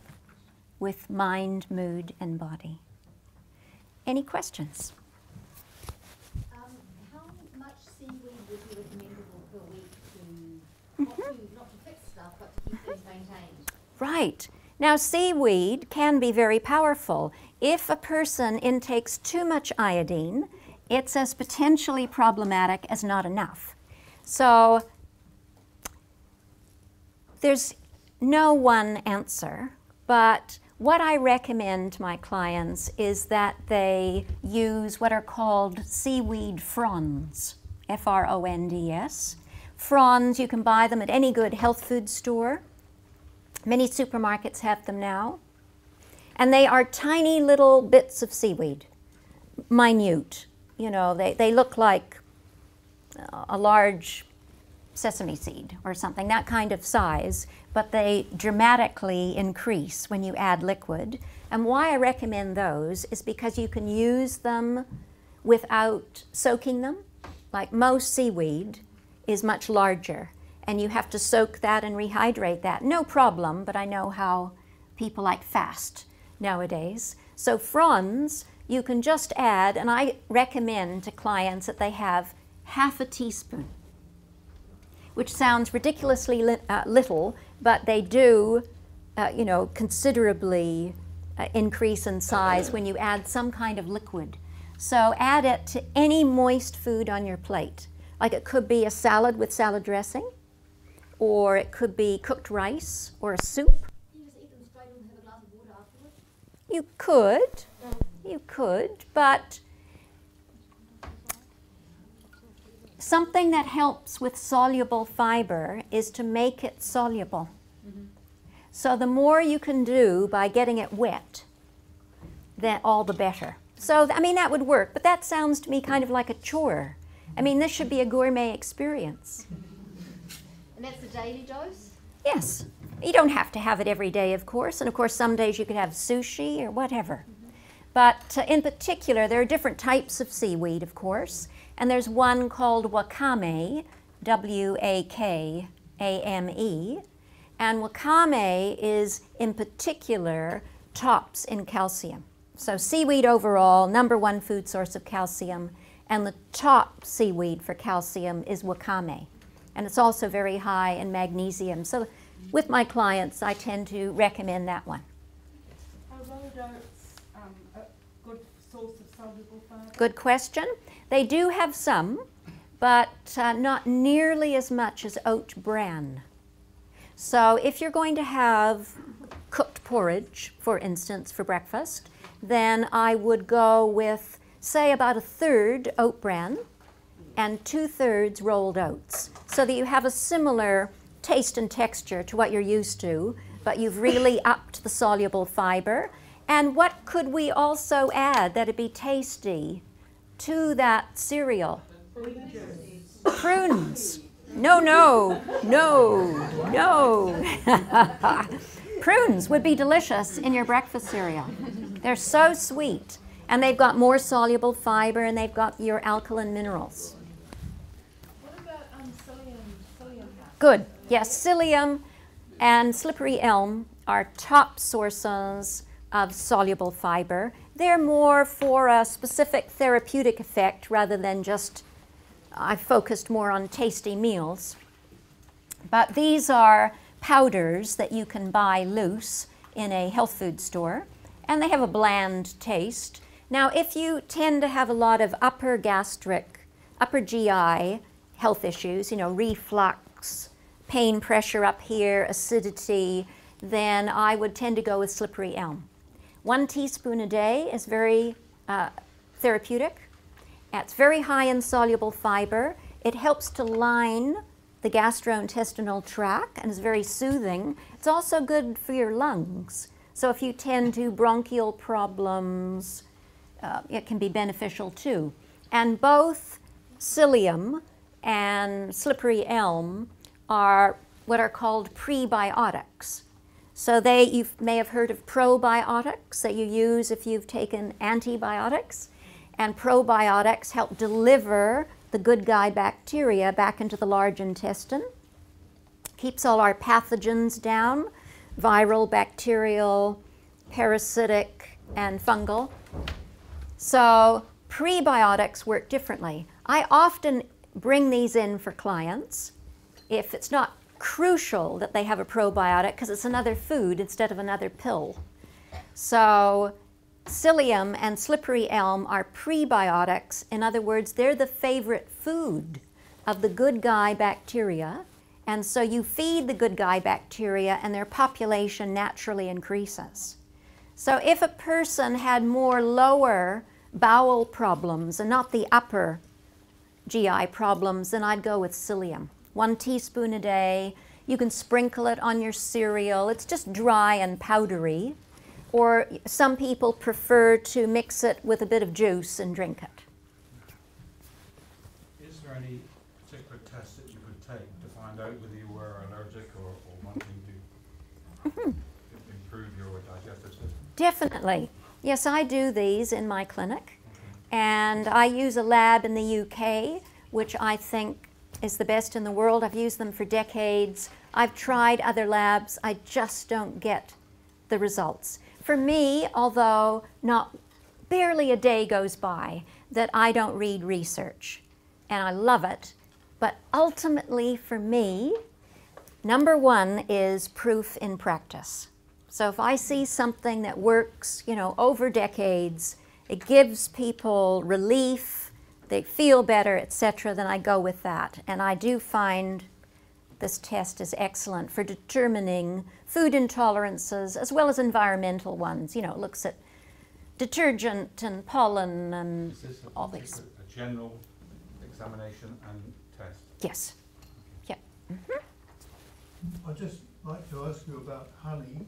with mind, mood, and body. Any questions? How much seaweed would be recommendable per week to, not to fix stuff, but to keep things maintained? Right. Now, seaweed can be very powerful. If a person intakes too much iodine, it's as potentially problematic as not enough. So there's no one answer, but what I recommend to my clients is that they use what are called seaweed fronds, F-R-O-N-D-S. Fronds, you can buy them at any good health food store. Many supermarkets have them now. And they are tiny little bits of seaweed, minute. You know, they look like a large sesame seed or something, that kind of size, but they dramatically increase when you add liquid. And why I recommend those is because you can use them without soaking them. Like most seaweed is much larger, and you have to soak that and rehydrate that. No problem, but I know how people like fast nowadays. So fronds, you can just add, and I recommend to clients that they have half a teaspoon, which sounds ridiculously little, but they do, considerably increase in size when you add some kind of liquid. So add it to any moist food on your plate. Like it could be a salad with salad dressing, or it could be cooked rice or a soup. You just eat them straight and have a glass of water afterwards? You could, but something that helps with soluble fiber is to make it soluble. So the more you can do by getting it wet, then all the better. So, I mean, that would work, but that sounds to me kind of like a chore. I mean, this should be a gourmet experience. And that's the daily dose? Yes. You don't have to have it every day, of course, and of course some days you could have sushi or whatever. But in particular, there are different types of seaweed, of course, and there's one called wakame, W-A-K-A-M-E, and wakame is, in particular, tops in calcium. So seaweed overall, #1 food source of calcium, and the top seaweed for calcium is wakame. And it's also very high in magnesium. So with my clients, I tend to recommend that one. Are rolled oats a good source of soluble fibre? Good question. They do have some, but not nearly as much as oat bran. So if you're going to have cooked porridge, for instance, for breakfast, then I would go with, say, about 1/3 oat bran and 2/3 rolled oats, so that you have a similar taste and texture to what you're used to, but you've really upped the soluble fiber. And what could we also add that'd be tasty to that cereal? Prunes. No. Prunes would be delicious in your breakfast cereal. They're so sweet, and they've got more soluble fiber, and they've got your alkaline minerals. What about psyllium? Good. Yes, psyllium and slippery elm are top sources of soluble fiber. They're more for a specific therapeutic effect rather than just, I focused more on tasty meals. But these are powders that you can buy loose in a health food store, and they have a bland taste. Now, if you tend to have a lot of upper GI health issues, reflux, pain, pressure up here, acidity, then I would tend to go with slippery elm. 1 teaspoon a day is very therapeutic. It's very high in soluble fiber. It helps to line the gastrointestinal tract and is very soothing. It's also good for your lungs. So if you tend to bronchial problems, it can be beneficial too. And both psyllium and slippery elm are what are called prebiotics. So you may have heard of probiotics that you use if you've taken antibiotics. And probiotics help deliver the good guy bacteria back into the large intestine. Keeps all our pathogens down, viral, bacterial, parasitic, and fungal. So prebiotics work differently. I often bring these in for clients if it's not crucial that they have a probiotic because it's another food instead of another pill. So psyllium and slippery elm are prebiotics. In other words, they're the favorite food of the good guy bacteria. And so you feed the good guy bacteria and their population naturally increases. So if a person had more lower bowel problems and not the upper GI problems, then I'd go with psyllium. 1 teaspoon a day. You can sprinkle it on your cereal. It's just dry and powdery. Or some people prefer to mix it with a bit of juice and drink it. Is there any tests that you could take to find out whether you were allergic or wanting to improve your digestive system? Definitely. Yes, I do these in my clinic. And I use a lab in the UK, which I think is the best in the world. I've used them for decades. I've tried other labs. I just don't get the results. For me, although not barely a day goes by that I don't read research, and I love it, but ultimately for me, number one is proof in practice. So if I see something that works, you know, over decades, it gives people relief, they feel better, etc., then I go with that. And I do find this test is excellent for determining food intolerances as well as environmental ones. You know, it looks at detergent and pollen and Is this all these. a general examination and test? Yes. Yeah. I'd just like to ask you about honey.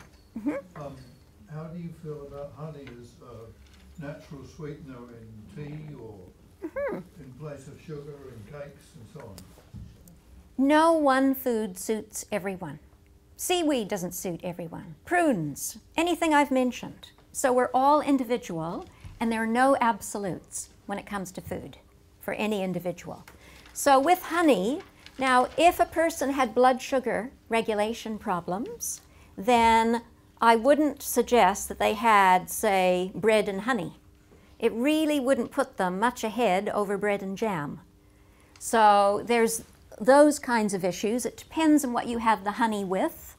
How do you feel about honey as a natural sweetener in tea or in place of sugar in cakes and so on? No one food suits everyone. Seaweed doesn't suit everyone. Prunes, anything I've mentioned. So we're all individual, and there are no absolutes when it comes to food for any individual. So with honey, now if a person had blood sugar regulation problems, then I wouldn't suggest that they had, say, bread and honey. It really wouldn't put them much ahead over bread and jam. So there's those kinds of issues. It depends on what you have the honey with,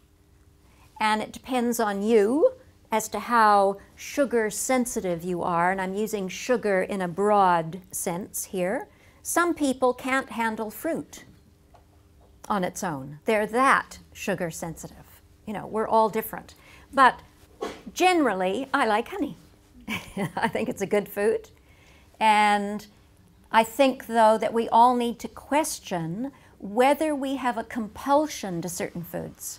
and it depends on you as to how sugar sensitive you are, and I'm using sugar in a broad sense here. Some people can't handle fruit on its own. They're that sugar sensitive. You know, we're all different. But generally, I like honey. I think it's a good food. And I think, though, that we all need to question whether we have a compulsion to certain foods.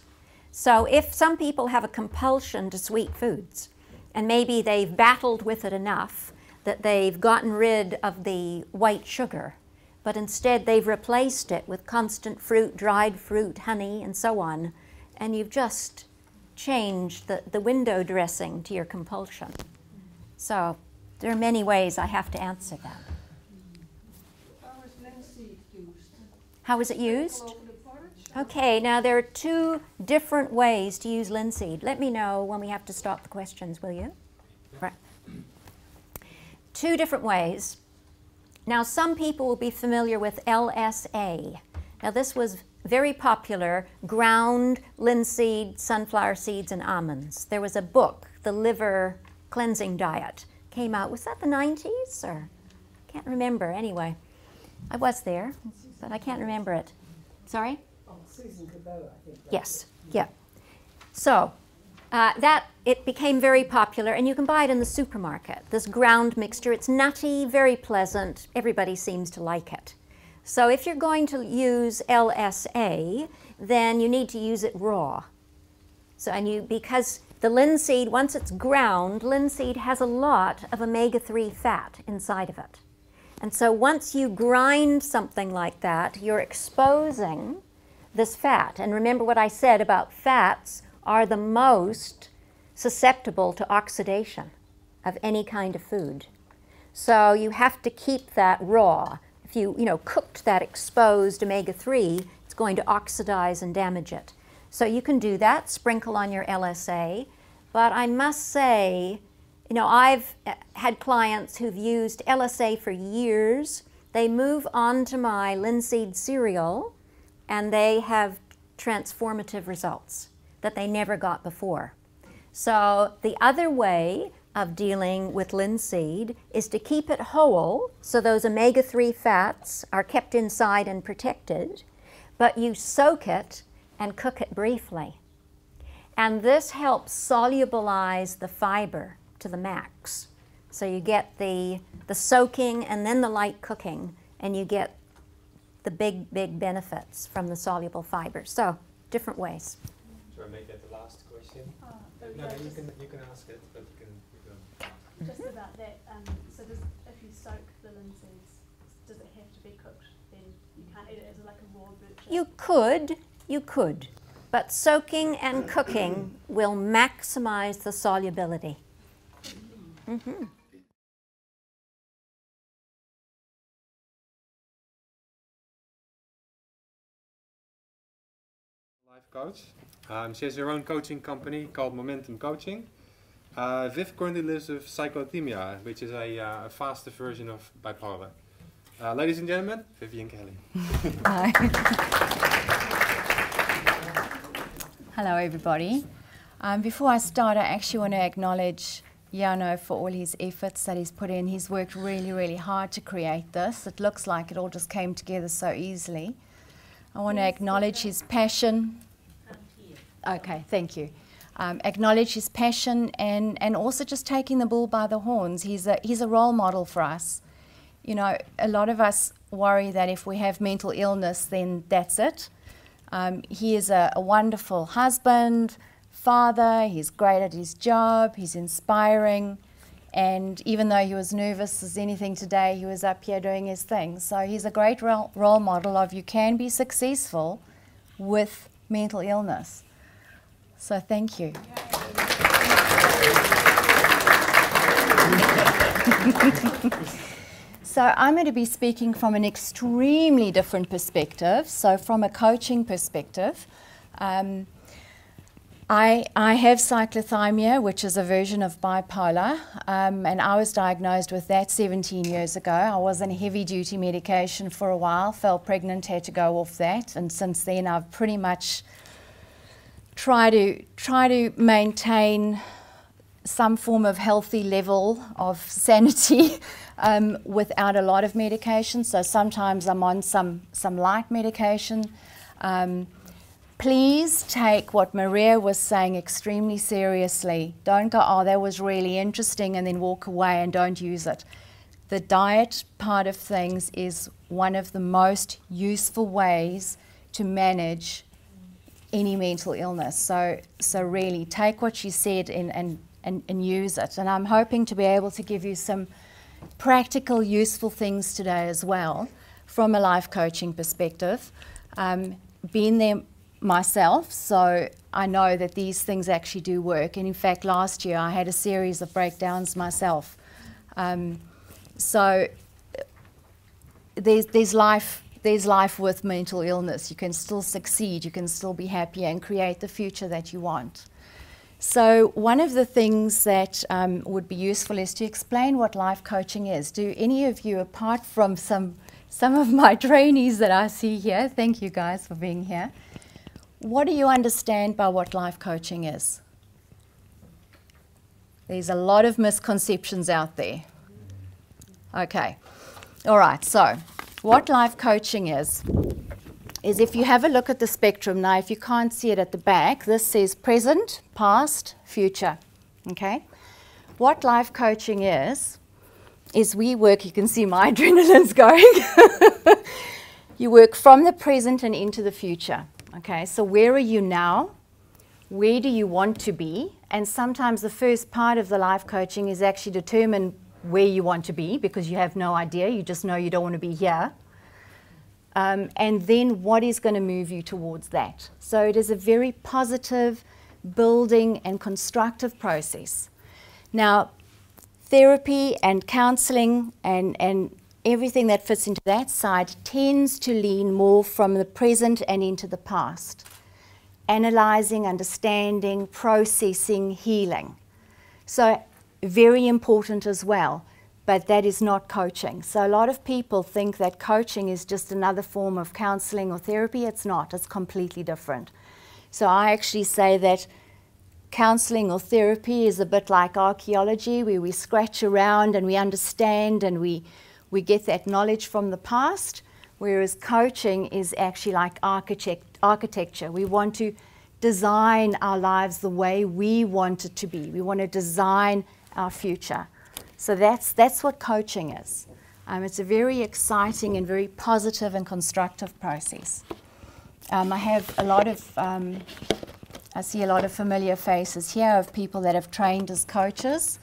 So if some people have a compulsion to sweet foods, and maybe they've battled with it enough that they've gotten rid of the white sugar, but instead they've replaced it with constant fruit, dried fruit, honey, and so on, and you've just changed the window dressing to your compulsion. So there are many ways I have to answer that. How is linseed used? How is it used? All over the porridge? Okay, now there are two different ways to use linseed. Let me know when we have to stop the questions, will you? Right. Two different ways. Now, some people will be familiar with LSA. Now, this was very popular, ground linseed, sunflower seeds, and almonds. There was a book, The Liver Cleansing Diet, came out. Was that the 90s? Or can't remember. Anyway, I was there, but I can't remember it. Sorry? Susan Cabot, I think. Yes, yeah. So it became very popular, and you can buy it in the supermarket, this ground mixture. It's nutty, very pleasant. Everybody seems to like it. So if you're going to use LSA, then you need to use it raw. So, because the linseed, once it's ground, linseed has a lot of omega-3 fat inside of it. And so once you grind something like that, you're exposing this fat. And remember what I said about fats are the most susceptible to oxidation of any kind of food. So you have to keep that raw. If you cooked that exposed omega-3, it's going to oxidize and damage it. So you can do that, sprinkle on your LSA. But I must say, I've had clients who've used LSA for years. They move on to my linseed cereal, and they have transformative results that they never got before. So the other way of dealing with linseed is to keep it whole, so those omega-3 fats are kept inside and protected, but you soak it and cook it briefly. And this helps solubilize the fiber to the max. So you get the soaking and then the light cooking, and you get the big benefits from the soluble fibers. So different ways. Should I make that the last question? No, Yeah, you can ask it, but you can. just about that. So if you soak the linseeds, does it have to be cooked then You can't eat it as like a raw birch. You could, but soaking and cooking will maximize the solubility. Mm-hmm. Life coach. She has her own coaching company called Momentum Coaching. Viv currently lives with cyclothymia, which is a faster version of bipolar. Ladies and gentlemen, Vivian Kelly. Hi. Hello, everybody. Before I start, I actually want to acknowledge Jano for all his efforts that he's put in. He's worked really, really hard to create this. It looks like it all just came together so easily. I want to acknowledge his passion. Okay, thank you. Acknowledge his passion and also just taking the bull by the horns. He's a role model for us. You know, a lot of us worry that if we have mental illness, then that's it. He is a wonderful husband, father, he's great at his job, he's inspiring, and even though he was nervous as anything today, he was up here doing his thing. So he's a great role model of you can be successful with mental illness. So thank you. So I'm going to be speaking from an extremely different perspective. So from a coaching perspective, I have cyclothymia, which is a version of bipolar, and I was diagnosed with that 17 years ago. I was on heavy-duty medication for a while, fell pregnant, had to go off that, and since then I've pretty much tried to maintain some form of healthy level of sanity without a lot of medication. So sometimes I'm on some light medication. Please take what Maria was saying extremely seriously. Don't go, oh, that was really interesting, and then walk away and don't use it. The diet part of things is one of the most useful ways to manage any mental illness. So really take what she said and use it. And I'm hoping to be able to give you some practical, useful things today as well from a life coaching perspective. Been there myself, so I know that these things actually do work. And in fact, last year I had a series of breakdowns myself. So there's life with mental illness. You can still succeed, you can still be happy and create the future that you want. So one of the things that would be useful is to explain what life coaching is. Do any of you, apart from some of my trainees that I see here, thank you guys for being here, what do you understand by what life coaching is? There's a lot of misconceptions out there. Okay, all right, so what life coaching is if you have a look at the spectrum, now if you can't see it at the back, this says present, past, future, okay? What life coaching is we work, you can see my adrenaline's going. You work from the present and into the future, okay? So where are you now? Where do you want to be? And sometimes the first part of the life coaching is actually determine where you want to be, because you have no idea, you just know you don't want to be here. And then what is going to move you towards that. So it is a very positive, building and constructive process. Now, therapy and counseling and everything that fits into that side tends to lean more from the present and into the past. Analyzing, understanding, processing, healing. So very important as well. But that is not coaching. So a lot of people think that coaching is just another form of counseling or therapy. It's not. It's completely different. So I actually say that counseling or therapy is a bit like archaeology, where we scratch around and we understand and we get that knowledge from the past, whereas coaching is actually like architecture. We want to design our lives the way we want it to be. We want to design our future. So that's what coaching is. It's a very exciting and very positive and constructive process. I have a lot of, I see a lot of familiar faces here of people that have trained as coaches.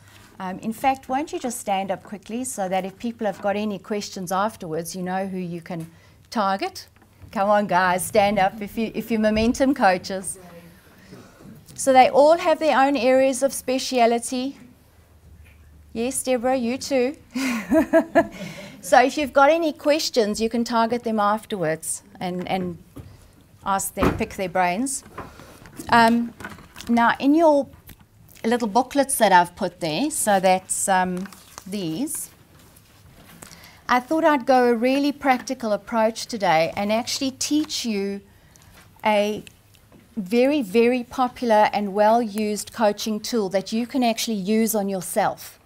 In fact, won't you just stand up quickly so that if people have got any questions afterwards, you know who you can target? Come on, guys, stand up if you're momentum coaches. So they all have their own areas of speciality. Yes, Deborah, you too. So if you've got any questions, you can target them afterwards and ask them, pick their brains. Now, in your little booklets that I've put there, so that's these, I thought I'd go a really practical approach today and actually teach you a very, very popular and well-used coaching tool that you can actually use on yourself.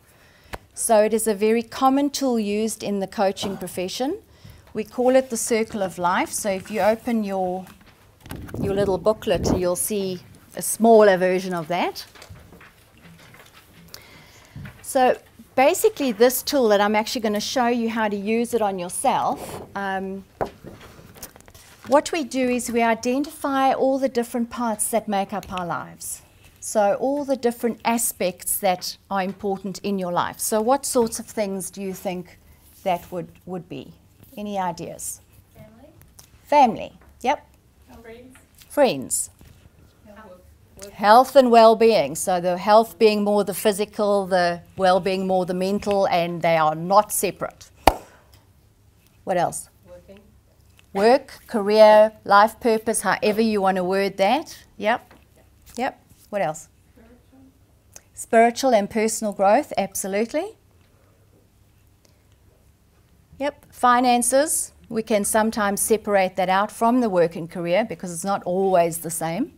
So it is a very common tool used in the coaching profession. We call it the Circle of Life. So if you open your little booklet, you'll see a smaller version of that. So basically this tool that I'm actually going to show you how to use it on yourself, what we do is we identify all the different parts that make up our lives. So all the different aspects that are important in your life. So what sorts of things do you think that would be? Any ideas? Family. Family, yep. Friends. Friends. Health and well-being. So the health being more the physical, the well-being more the mental, and they are not separate. What else? Working. Work, career, life purpose, however you want to word that. Yep. Yep. What else? Spiritual and personal growth, absolutely. Yep. Finances, we can sometimes separate that out from the work and career because it's not always the same.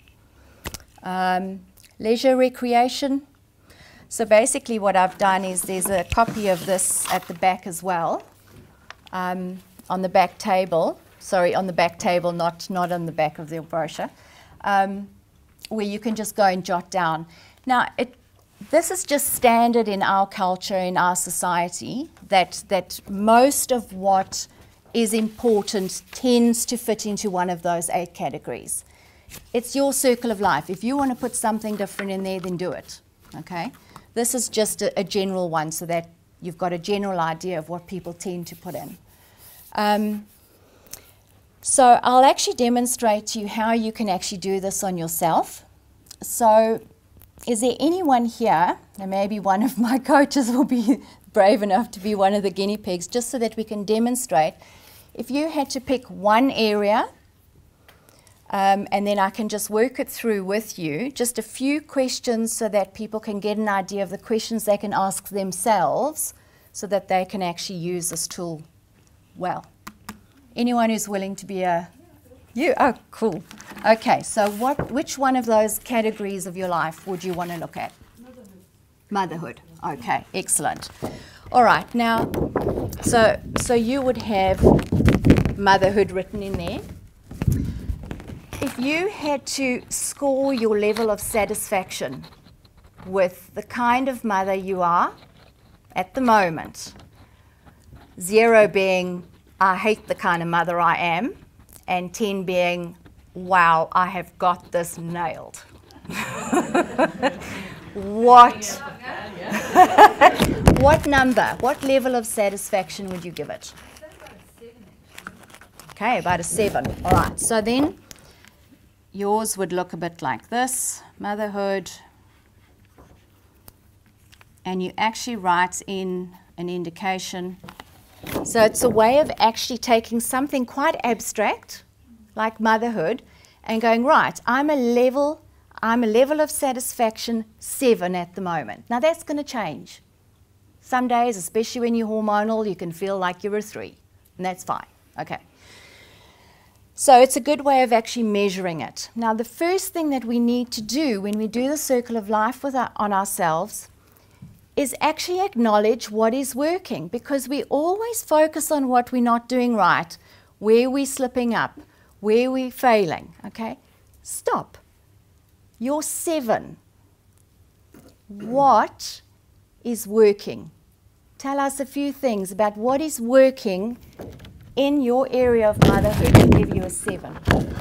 Leisure, recreation. So basically what I've done is there's a copy of this at the back as well, on the back table. Sorry, on the back table, not on the back of the brochure, where you can just go and jot down. Now, this is just standard in our culture, in our society, that most of what is important tends to fit into one of those 8 categories. It's your circle of life. If you want to put something different in there, then do it. Okay? This is just a general one so that you've got a general idea of what people tend to put in. So I'll actually demonstrate to you how you can actually do this on yourself. So is there anyone here, and maybe one of my coaches will be brave enough to be one of the guinea pigs, just so that we can demonstrate, if you had to pick one area, and then I can just work it through with you, just a few questions so that people can get an idea of the questions they can ask themselves so that they can actually use this tool well. Anyone who's willing to be you? Oh, cool. Okay, so which one of those categories of your life would you want to look at? Motherhood. Okay, excellent. All right, now, so you would have motherhood written in there. If you had to score your level of satisfaction with the kind of mother you are at the moment, 0 being, I hate the kind of mother I am, and 10 being, wow, I have got this nailed. What number, what level of satisfaction would you give it? Okay, about a 7. All right, so then yours would look a bit like this, motherhood, and you actually write in an indication. So it's a way of actually taking something quite abstract, like motherhood, and going, right, I'm a level of satisfaction 7 at the moment. Now that's going to change. Some days, especially when you're hormonal, you can feel like you're a 3, and that's fine. Okay. So it's a good way of actually measuring it. Now the first thing that we need to do when we do the circle of life on ourselves is actually acknowledge what is working, because we always focus on what we're not doing right, where we're slipping up, where we're failing. Okay? Stop. You're 7. What is working? Tell us a few things about what is working in your area of motherhood to give you a 7. Generally,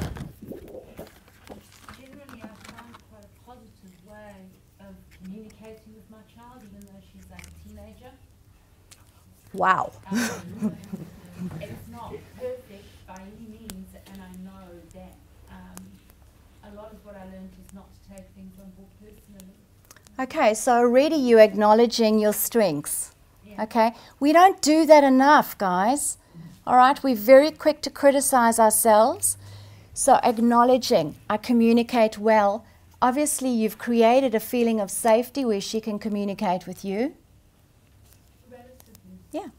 I find quite a positive way of communicating with my child, even though she's like a teenager. Wow. it's not perfect by any means, and I know that a lot of what I learned is not to take things on board personally. Okay, so already you're acknowledging your strengths. Yeah. Okay, we don't do that enough, guys. All right, we're very quick to criticize ourselves. So acknowledging, I communicate well. Obviously, you've created a feeling of safety where she can communicate with you. Relatively. Yeah.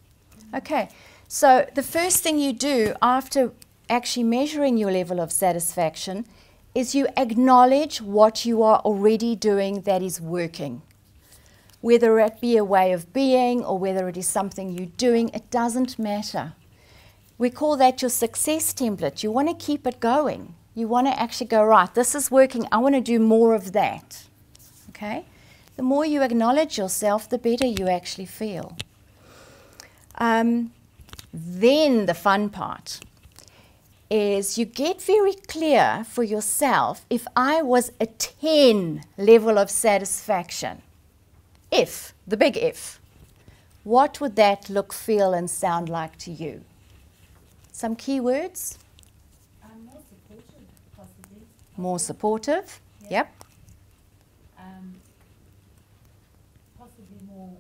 Okay. So the first thing you do after actually measuring your level of satisfaction is you acknowledge what you are already doing that is working. Whether it be a way of being or whether it is something you're doing, it doesn't matter. We call that your success template. You want to keep it going. You want to actually go, right, this is working. I want to do more of that. Okay? The more you acknowledge yourself, the better you actually feel. Then the fun part is you get very clear for yourself, if I was a 10 level of satisfaction, if, the big if, what would that look, feel, and sound like to you? Some keywords? More supportive, possibly. More supportive, Yeah. yep. Possibly more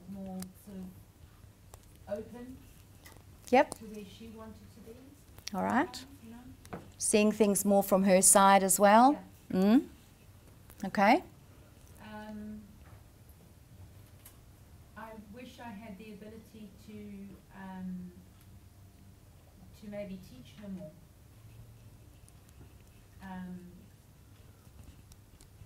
sort of open Yep, to where she wanted to be. all right. You know? Seeing things more from her side as well. Okay. I wish I had the ability to maybe teach her more.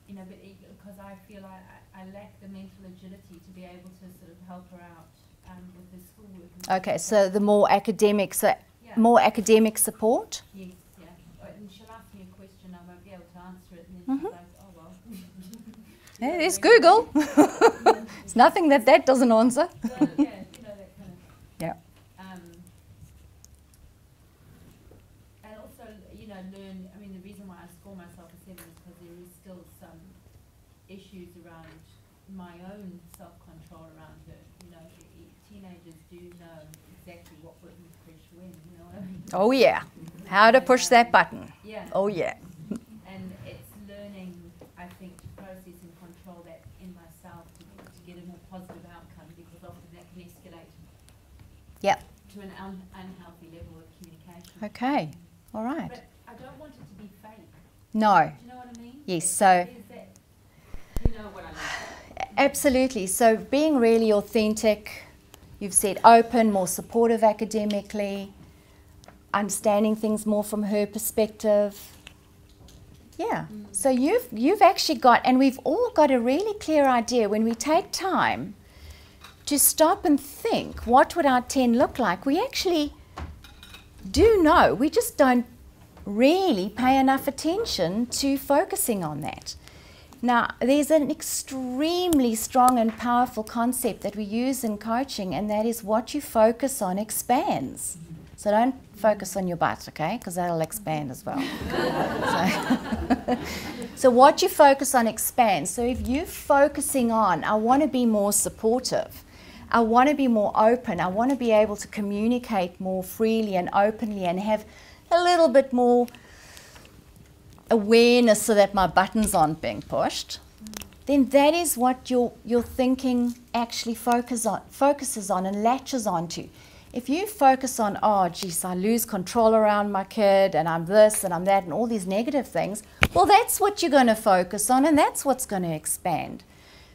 You know, but because I feel I lack the mental agility to be able to sort of help her out with the schoolwork. And Okay, things like so the more academic, Yeah. more academic support. Yes, yeah. And she'll ask me a question, I won't be able to answer it, and then she's like, oh well. Yeah, there's Google. There's nothing that doesn't answer. Well, yeah, you know, that kind of. Yeah. And also, you know, learn, I mean, the reason why I score myself a 7 is because there is still some issues around my own self-control around her. You know, teenagers do know exactly what button to push when, you know what I mean? Oh yeah. How to push that button. Yeah. Oh yeah. And it's learning, I think, to process and control that in myself to get a more positive outcome, because often that can escalate Yep. to an unhealthy level of communication. Okay. All right. But I don't want it to be fake. No. Do you know what I mean? Yes, so- Is that, you know what I mean? Absolutely. So being really authentic, you've said open, more supportive academically, understanding things more from her perspective. Yeah. So you've actually got, and we've all got a really clear idea when we take time to stop and think, what would our 10 look like? We actually do know. We just don't really pay enough attention to focusing on that. Now, there's an extremely strong and powerful concept that we use in coaching, and that is what you focus on expands. So don't focus on your butt, okay, because that'll expand as well. So what you focus on expands. So if you're focusing on, I want to be more supportive, I want to be more open, I want to be able to communicate more freely and openly and have a little bit more awareness so that my buttons aren't being pushed, then that is what your thinking actually focuses on and latches onto. If you focus on, oh, geez, I lose control around my kid and I'm this and I'm that and all these negative things, well, that's what you're going to focus on and that's what's going to expand.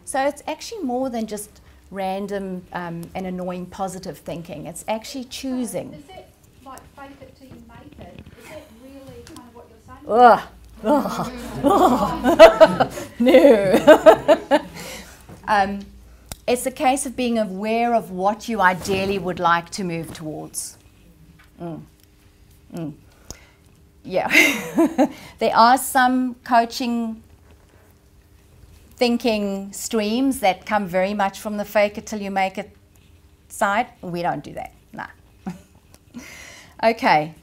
So it's actually more than just random and annoying positive thinking. It's actually choosing. Is that like fake it till you make it? Is that really kind of what you're saying? Ugh. No. It's a case of being aware of what you ideally would like to move towards. Yeah. There are some coaching thinking streams that come very much from the fake it till you make it side. We don't do that. Nah. Okay.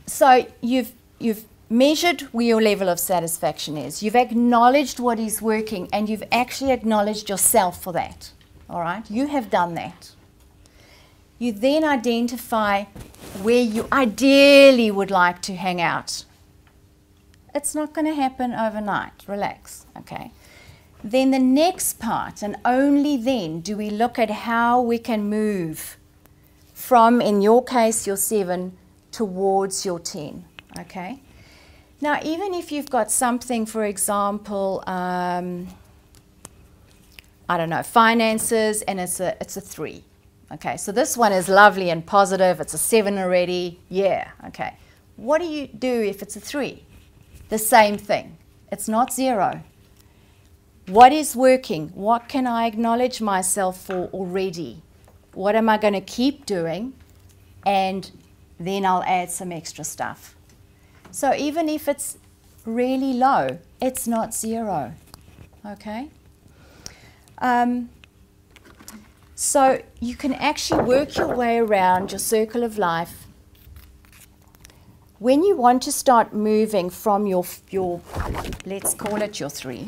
So you've measured where your level of satisfaction is. You've acknowledged what is working and you've actually acknowledged yourself for that. All right? You have done that. You then identify where you ideally would like to hang out. It's not going to happen overnight. Relax, okay? Then the next part, and only then do we look at how we can move from, in your case, your 7 towards your 10, okay? Now, even if you've got something, for example, I don't know, finances, and it's a 3. Okay, so this one is lovely and positive. It's a 7 already. Yeah, okay. What do you do if it's a 3? The same thing. It's not 0. What is working? What can I acknowledge myself for already? What am I going to keep doing? And then I'll add some extra stuff. So even if it's really low, it's not 0. Okay? So you can actually work your way around your circle of life. When you want to start moving from your let's call it your 3,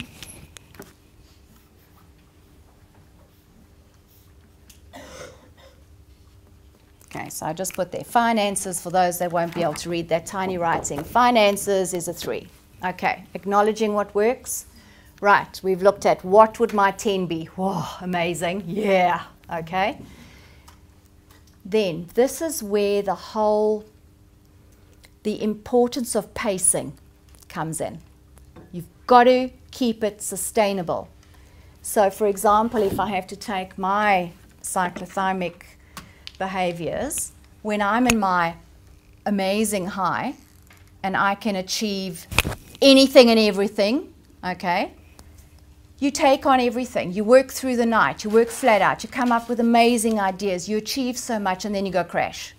okay, so I just put there finances for those that won't be able to read that tiny writing. Finances is a 3. Okay, acknowledging what works. Right, we've looked at what would my 10 be. Whoa, amazing. Yeah, okay. Then this is where the importance of pacing comes in. You've got to keep it sustainable. So for example, if I have to take my cyclothymic behaviors, when I'm in my amazing high and I can achieve anything and everything, okay, you take on everything. You work through the night. You work flat out. You come up with amazing ideas. You achieve so much and then you go crash.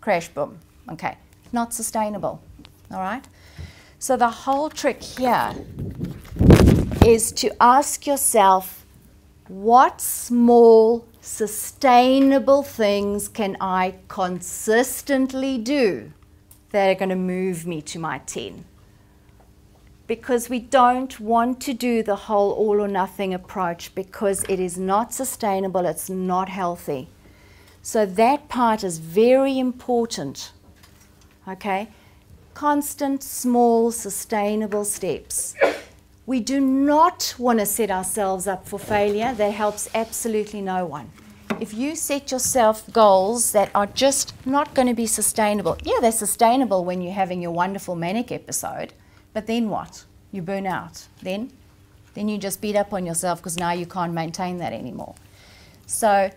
Crash, boom. Okay. Not sustainable. All right? So the whole trick here is to ask yourself, what small, sustainable things can I consistently do that are going to move me to my 10? Because we don't want to do the whole all or nothing approach because it is not sustainable, it's not healthy. So that part is very important, okay? Constant, small, sustainable steps. We do not want to set ourselves up for failure. That helps absolutely no one. If you set yourself goals that are just not going to be sustainable, yeah, they're sustainable when you're having your wonderful manic episode, but then what? You burn out. Then you just beat up on yourself because now you can't maintain that anymore. So,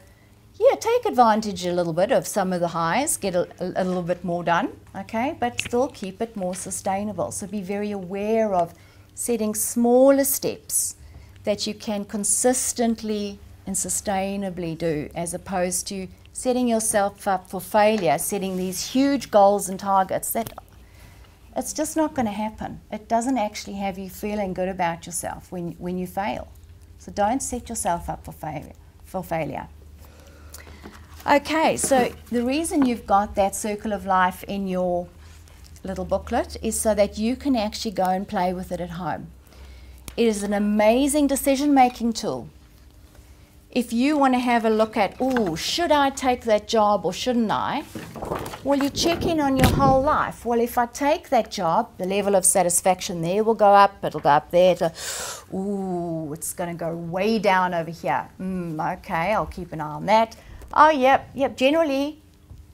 yeah, take advantage a little bit of some of the highs, get a little bit more done, okay, but still keep it more sustainable. So be very aware of setting smaller steps that you can consistently and sustainably do, as opposed to setting yourself up for failure, setting these huge goals and targets that it's just not going to happen. It doesn't actually have you feeling good about yourself when you fail. So don't set yourself up for failure. Okay, so the reason you've got that circle of life in your little booklet is so that you can actually go and play with it at home. It is an amazing decision-making tool. If you want to have a look at, oh, should I take that job or shouldn't I? Well, you check in on your whole life. Well, if I take that job, the level of satisfaction there will go up. It'll go up there to, ooh, it's going to go way down over here. Okay, I'll keep an eye on that. Oh, yep, generally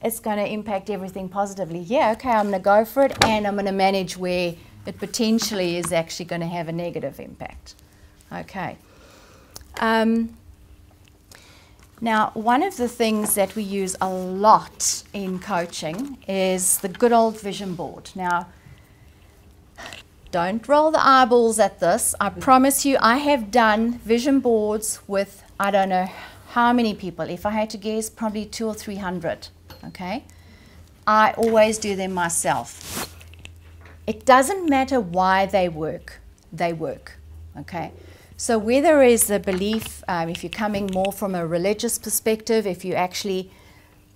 it's going to impact everything positively. Yeah, okay, I'm going to go for it, and I'm going to manage where it potentially is actually going to have a negative impact. Okay. Now, one of the things that we use a lot in coaching is the good old vision board. Now, don't roll the eyeballs at this. I promise you, I have done vision boards with, I don't know how many people. If I had to guess, probably 200 or 300, okay? I always do them myself. It doesn't matter why they work, okay? So whether it's a belief, if you're coming more from a religious perspective, if you're actually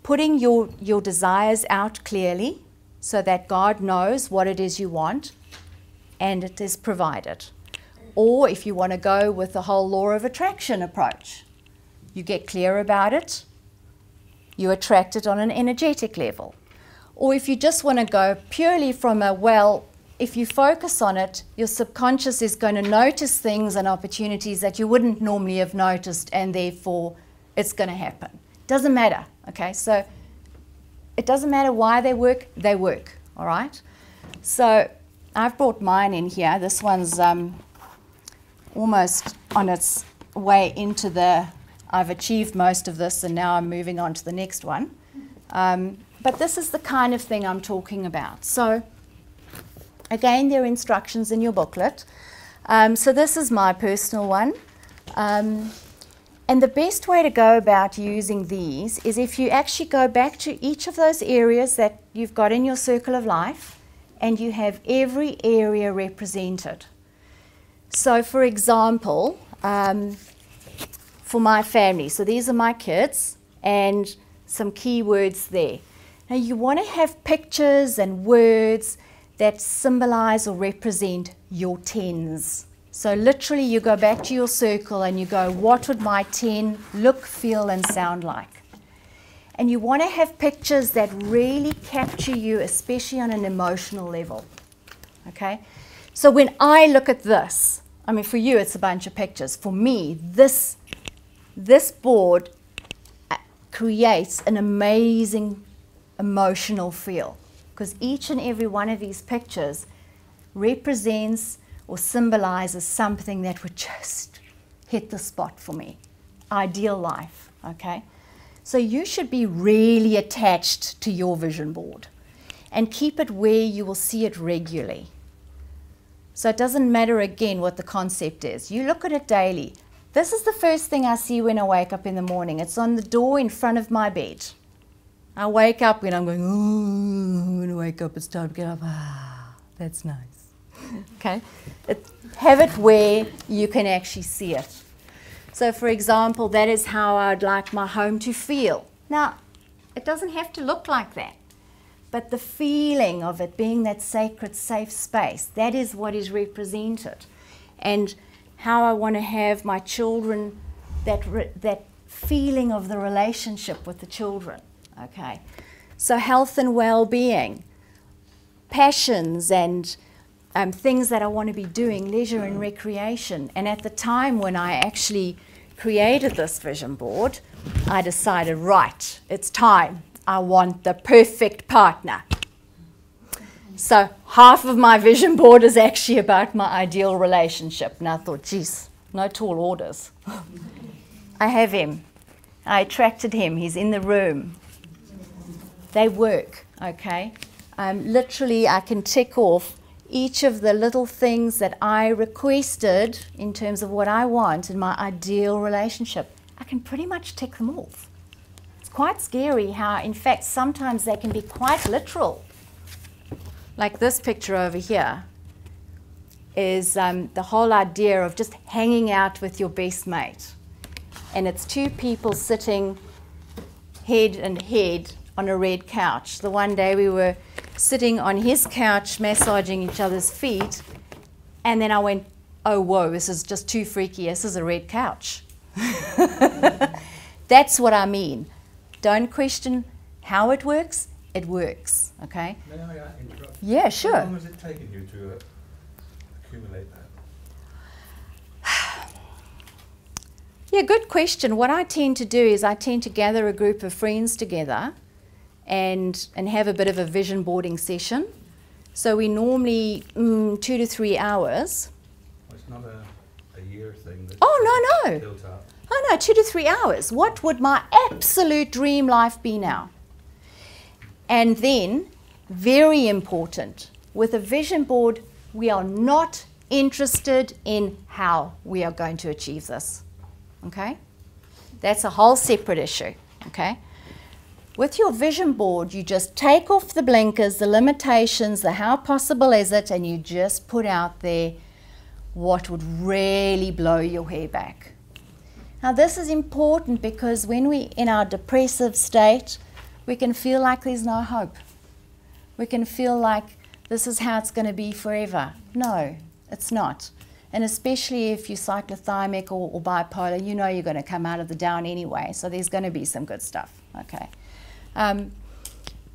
putting your desires out clearly so that God knows what it is you want and it is provided. Or if you want to go with the whole law of attraction approach, you get clear about it you attract it on an energetic level. Or if you just want to go purely from a, well, if you focus on it, your subconscious is going to notice things and opportunities that you wouldn't normally have noticed, and therefore it's going to happen. Doesn't matter, okay? So it doesn't matter why they work, all right? So I've brought mine in here. This one's almost on its way into the, I've achieved most of this, and now I'm moving on to the next one. But this is the kind of thing I'm talking about. So again, there are instructions in your booklet. So this is my personal one. And the best way to go about using these is if you actually go back to each of those areas that you've got in your circle of life, and you have every area represented. So for example, for my family, so these are my kids, and some keywords there. Now you want to have pictures and words that symbolize or represent your 10s. So literally you go back to your circle and you go, what would my 10 look, feel, and sound like? And you want to have pictures that really capture you, especially on an emotional level. Okay? So when I look at this, I mean, for you it's a bunch of pictures. For me, this board creates an amazing emotional feel, because each and every one of these pictures represents or symbolizes something that would just hit the spot for me. Ideal life, okay? So you should be really attached to your vision board and keep it where you will see it regularly. So it doesn't matter, again, what the concept is. You look at it daily. This is the first thing I see when I wake up in the morning. It's on the door in front of my bed. I wake up when I'm going, oh, when I wake up, it's time to get up. Ah, that's nice. Okay? Have it where you can actually see it. So, for example, that is how I'd like my home to feel. Now, it doesn't have to look like that. But the feeling of it being that sacred, safe space, that is what is represented. And how I want to have my children, that feeling of the relationship with the children. Okay? So health and well-being, passions and things that I want to be doing, leisure and recreation. And at the time when I actually created this vision board, I decided, right, it's time. I want the perfect partner. So half of my vision board is actually about my ideal relationship. And I thought, geez, no tall orders. I have him. I attracted him. He's in the room. They work, okay? Literally, I can tick off each of the little things that I requested in terms of what I want in my ideal relationship. I can pretty much tick them off. It's quite scary how, in fact, sometimes they can be quite literal. Like this picture over here is the whole idea of just hanging out with your best mate. And it's two people sitting head and head on a red couch. The one day we were sitting on his couch, massaging each other's feet, and then I went, oh, whoa, this is just too freaky. This is a red couch. That's what I mean. Don't question how it works. It works, okay? May I interrupt? Yeah, sure. How long has it taken you to accumulate that? Yeah, good question. What I tend to do is I tend to gather a group of friends together and have a bit of a vision boarding session. So we normally 2 to 3 hours. Well, it's not a year thing. Oh, no. Built up. Oh, no, 2 to 3 hours. What would my absolute dream life be now? And then, very important, with a vision board, we are not interested in how we are going to achieve this. Okay? That's a whole separate issue. Okay? With your vision board, you just take off the blinkers, the limitations, the how possible is it, and you just put out there what would really blow your hair back. Now, this is important because when we're in our depressive state, we can feel like there's no hope. We can feel like this is how it's going to be forever. No, it's not. And especially if you're cyclothymic or bipolar, you know you're going to come out of the down anyway, so there's going to be some good stuff. Okay.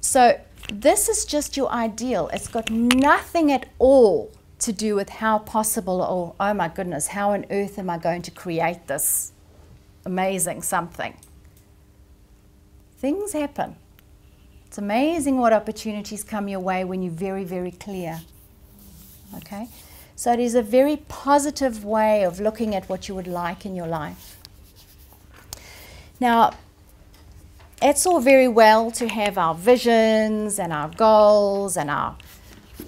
So this is just your ideal. It's got nothing at all to do with how possible or, oh my goodness, how on earth am I going to create this amazing something? Things happen. It's amazing what opportunities come your way when you're very, very clear. Okay? So it is a very positive way of looking at what you would like in your life. Now, it's all very well to have our visions and our goals and our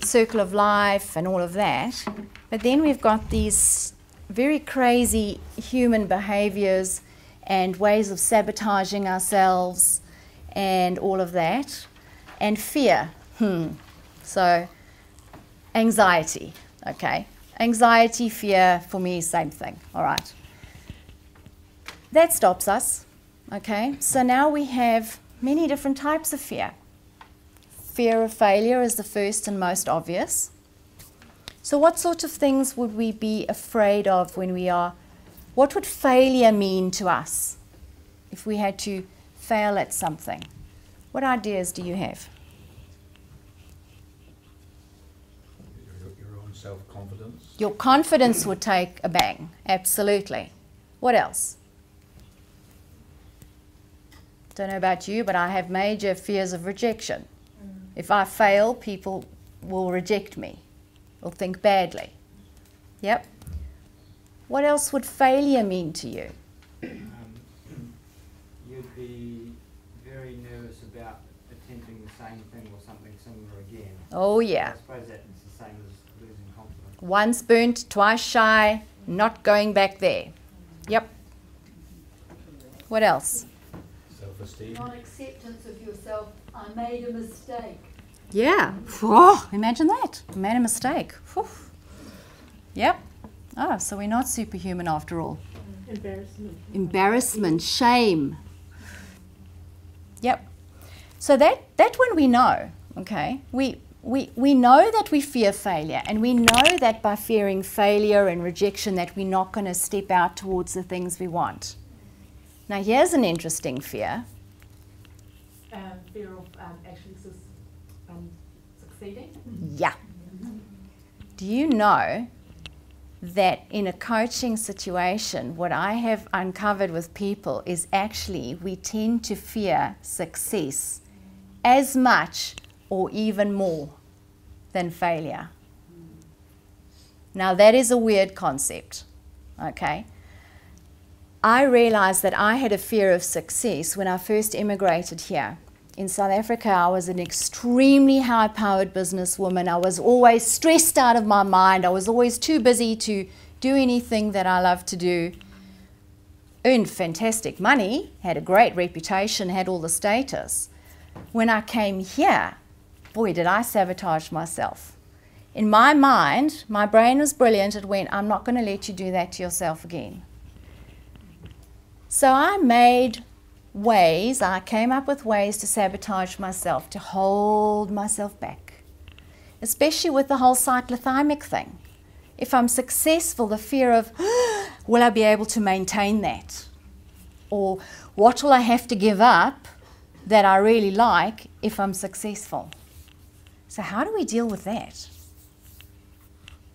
circle of life and all of that, but then we've got these very crazy human behaviors and ways of sabotaging ourselves and all of that, and fear. So anxiety, okay? Anxiety, fear, for me, same thing, all right? That stops us, okay? So now we have many different types of fear. Fear of failure is the first and most obvious. So what sort of things would we be afraid of when we are, what would failure mean to us if we had to fail at something? What ideas do you have? Your own self-confidence. Your confidence would take a bang, absolutely. What else? Don't know about you, but I have major fears of rejection. If I fail, people will reject me, will think badly. Yep. What else would failure mean to you? You'd be very nervous about attempting the same thing or something similar again. Oh yeah. I suppose that's the same as losing confidence. Once burnt, twice shy, not going back there. Yep. What else? Self-esteem. Non-acceptance of yourself. I made a mistake. Yeah. Oh, imagine that. I made a mistake. Whew. Yep. Oh, so we're not superhuman after all. Embarrassment. Embarrassment, shame. Yep. So that one we know, okay? We know that we fear failure, and we know that by fearing failure and rejection that we're not going to step out towards the things we want. Now here's an interesting fear. Fear of actually succeeding. Yeah. Do you know that in a coaching situation, what I have uncovered with people is actually we tend to fear success as much or even more than failure. Now that is a weird concept, okay? I realized that I had a fear of success when I first immigrated here. In South Africa, I was an extremely high-powered businesswoman. I was always stressed out of my mind. I was always too busy to do anything that I love to do. Earned fantastic money, had a great reputation, had all the status. When I came here, boy, did I sabotage myself. In my mind, my brain was brilliant. It went, I'm not going to let you do that to yourself again. So I came up with ways to sabotage myself, to hold myself back, especially with the whole cyclothymic thing. If I'm successful, the fear of, will I be able to maintain that? Or what will I have to give up that I really like if I'm successful? So how do we deal with that?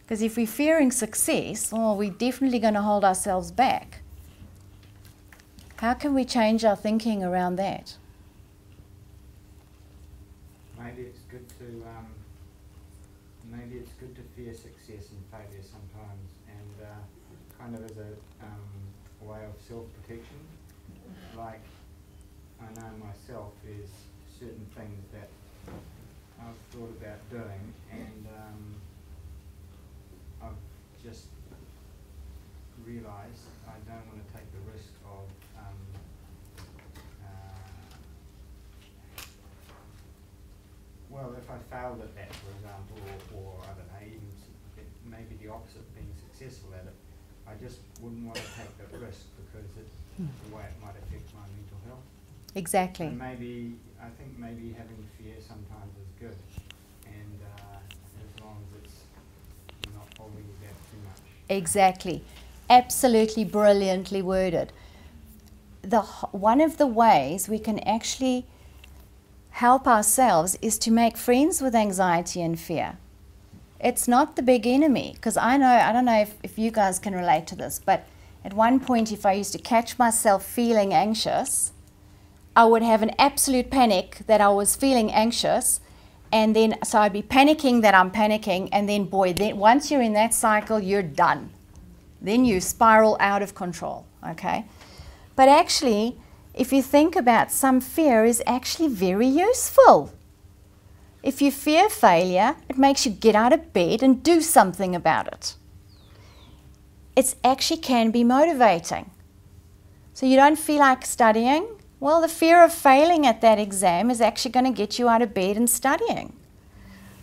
Because if we're fearing success, we're definitely going to hold ourselves back. How can we change our thinking around that? Maybe it's good to fear success and failure sometimes, and kind of as a way of self-protection. Like I know myself, there's certain things that I've thought about doing, and I've just realised I don't want to take the risk of well, if I failed at that, for example, or I don't know, even maybe the opposite, being successful at it, I just wouldn't want to take that risk because the way it might affect my mental health. Exactly. And I think maybe having fear sometimes is good, and as long as it's not holding you back too much. Exactly. Absolutely brilliantly worded. One of the ways we can actually help ourselves is to make friends with anxiety and fear. It's not the big enemy, because I don't know if you guys can relate to this, but at one point if I used to catch myself feeling anxious, I would have an absolute panic that I was feeling anxious, and then so I'd be panicking that I'm panicking, and then boy, then once you're in that cycle, you're done. Then you spiral out of control, okay? But actually, if you think about, some fear is actually very useful. If you fear failure, it makes you get out of bed and do something about it. It actually can be motivating. So you don't feel like studying? Well, the fear of failing at that exam is actually going to get you out of bed and studying.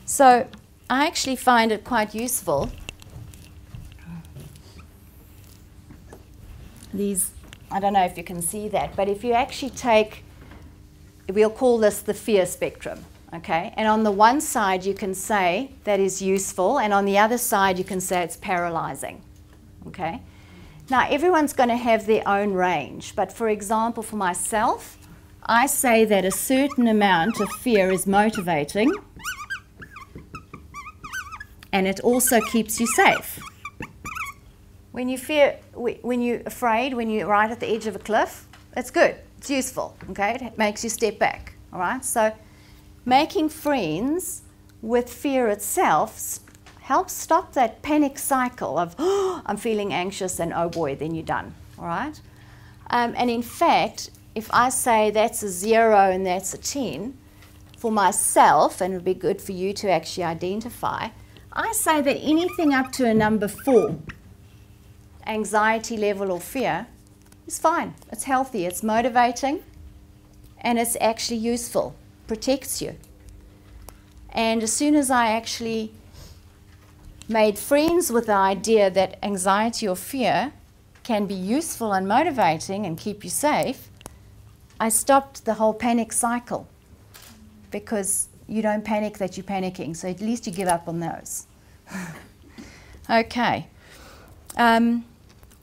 So I actually find it quite useful. These, I don't know if you can see that, but if you actually take, we'll call this the fear spectrum, okay? And on the one side you can say that is useful, and on the other side you can say it's paralyzing, okay? Now everyone's going to have their own range, but for example for myself, I say that a certain amount of fear is motivating, and it also keeps you safe. When you fear, when you're afraid, when you're right at the edge of a cliff, it's good, it's useful, okay? It makes you step back, all right? So making friends with fear itself helps stop that panic cycle of, oh, I'm feeling anxious, and oh boy, then you're done, all right? And in fact, if I say that's a 0 and that's a 10, for myself, and it would be good for you to actually identify, I say that anything up to a number 4, anxiety level or fear, is fine. It's healthy, it's motivating, and it's actually useful, protects you. And as soon as I actually made friends with the idea that anxiety or fear can be useful and motivating and keep you safe, I stopped the whole panic cycle, because you don't panic that you're panicking, so at least you give up on those. Okay.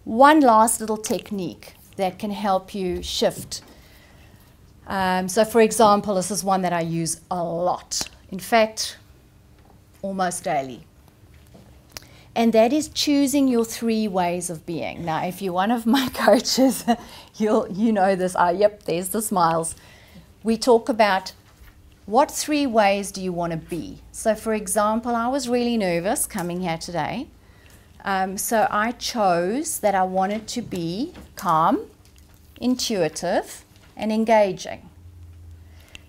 One last little technique that can help you shift. So for example, this is one that I use a lot. In fact, almost daily. And that is choosing your 3 ways of being. Now, if you're one of my coaches, you know this. Yep, there's the smiles. We talk about what 3 ways do you want to be. So for example, I was really nervous coming here today. So I chose that I wanted to be calm, intuitive, and engaging.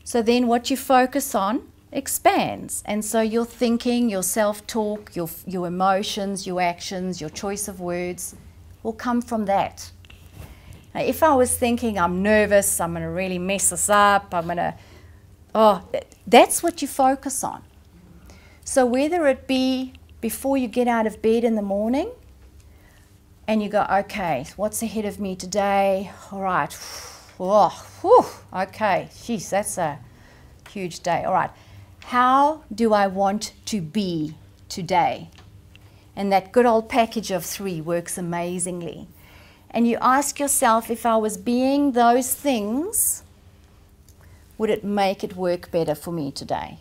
So then what you focus on expands, and so your thinking, your self-talk, your emotions, your actions, your choice of words will come from that. Now, if I was thinking I'm nervous, I'm going to really mess this up, that's what you focus on. So whether it be before you get out of bed in the morning and you go, okay, what's ahead of me today? All right, okay, geez, that's a huge day. All right, how do I want to be today? And that good old package of 3 works amazingly. And you ask yourself, if I was being those things, would it make it work better for me today?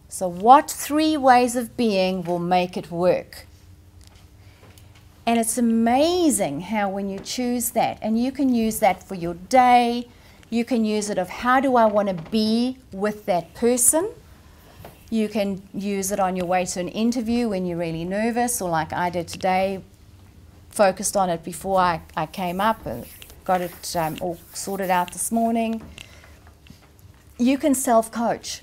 So what 3 ways of being will make it work? And it's amazing how when you choose that, and you can use that for your day, you can use it of how do I want to be with that person. You can use it on your way to an interview when you're really nervous, or like I did today, focused on it before I came up and got it all sorted out this morning. You can self-coach,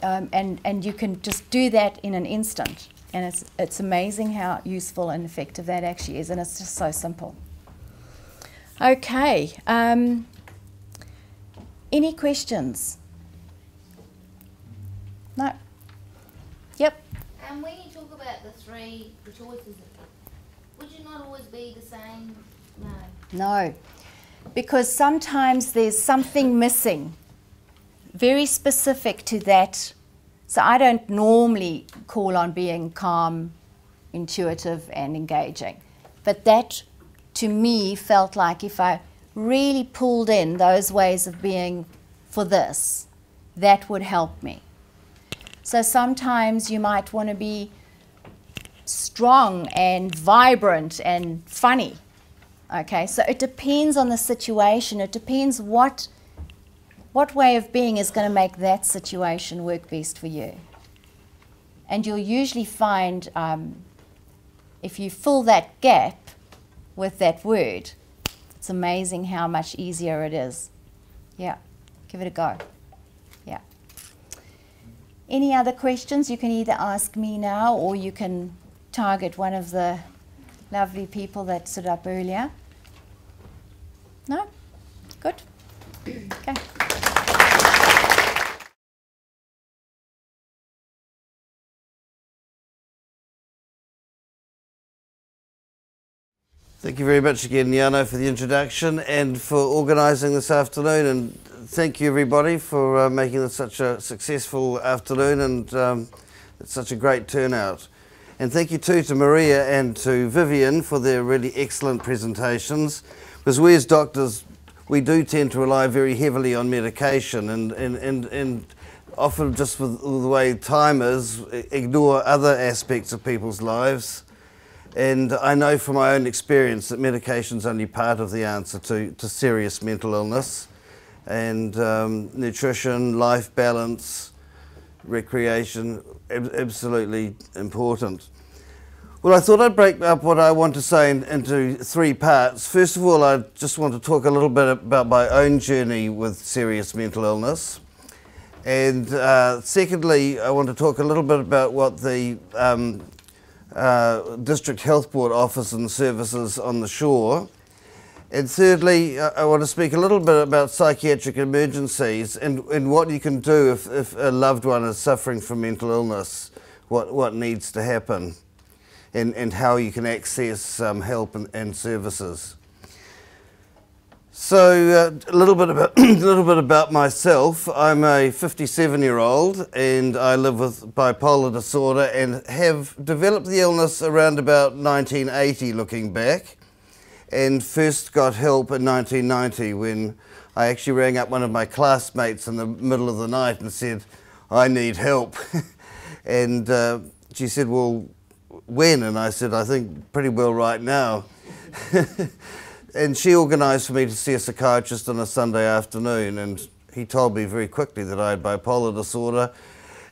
and you can just do that in an instant. And it's amazing how useful and effective that actually is, and it's just so simple. Okay, any questions? No? Yep. And when you talk about the choices, would you not always be the same? No. No, because sometimes there's something missing, very specific to that. So I don't normally call on being calm, intuitive, and engaging. But that, to me, felt like if I really pulled in those ways of being for this, that would help me. So sometimes you might want to be strong and vibrant and funny. Okay, so it depends on the situation. It depends what way of being is going to make that situation work best for you. And you'll usually find if you fill that gap with that word, it's amazing how much easier it is. Yeah, give it a go. Yeah. Any other questions? You can either ask me now or you can target one of the lovely people that stood up earlier. No? Good. Okay. Thank you very much again, Jano, for the introduction and for organising this afternoon. And thank you, everybody, for making this such a successful afternoon and it's such a great turnout. And thank you too to Maria and to Vivian for their really excellent presentations. Because we as doctors, we do tend to rely very heavily on medication and often just with the way time is, ignore other aspects of people's lives. And I know from my own experience that medication is only part of the answer to serious mental illness. And nutrition, life balance, recreation, absolutely important. Well, I thought I'd break up what I want to say into three parts. First of all, I just want to talk a little bit about my own journey with serious mental illness. And secondly, I want to talk a little bit about what the District Health Board offers and services on the shore. And thirdly, I want to speak a little bit about psychiatric emergencies and what you can do if a loved one is suffering from mental illness, what needs to happen, and how you can access help and services. So a little bit about myself. I'm a 57-year-old and I live with bipolar disorder and have developed the illness around about 1980 looking back, and first got help in 1990 when I actually rang up one of my classmates in the middle of the night and said, I need help. And she said, well, when? And I said, I think pretty well right now. And she organised for me to see a psychiatrist on a Sunday afternoon, and he told me very quickly that I had bipolar disorder.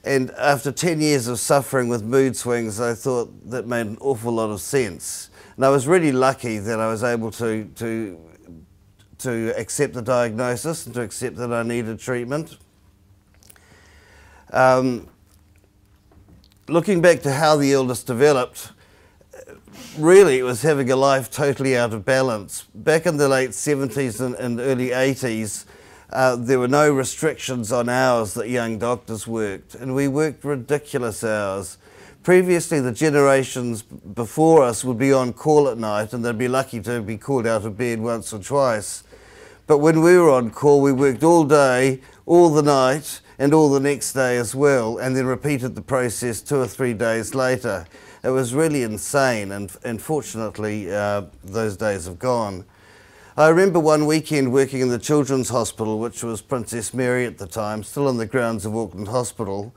And after 10 years of suffering with mood swings, I thought that made an awful lot of sense. And I was really lucky that I was able to accept the diagnosis and to accept that I needed treatment. Looking back to how the illness developed, really it was having a life totally out of balance. Back in the late 70s and early 80s, there were no restrictions on hours that young doctors worked, and we worked ridiculous hours. Previously, the generations before us would be on call at night and they'd be lucky to be called out of bed once or twice. But when we were on call, we worked all day, all the night, and all the next day as well, and then repeated the process 2 or 3 days later. It was really insane, and fortunately, those days have gone. I remember one weekend working in the Children's Hospital, which was Princess Mary at the time, still on the grounds of Auckland Hospital.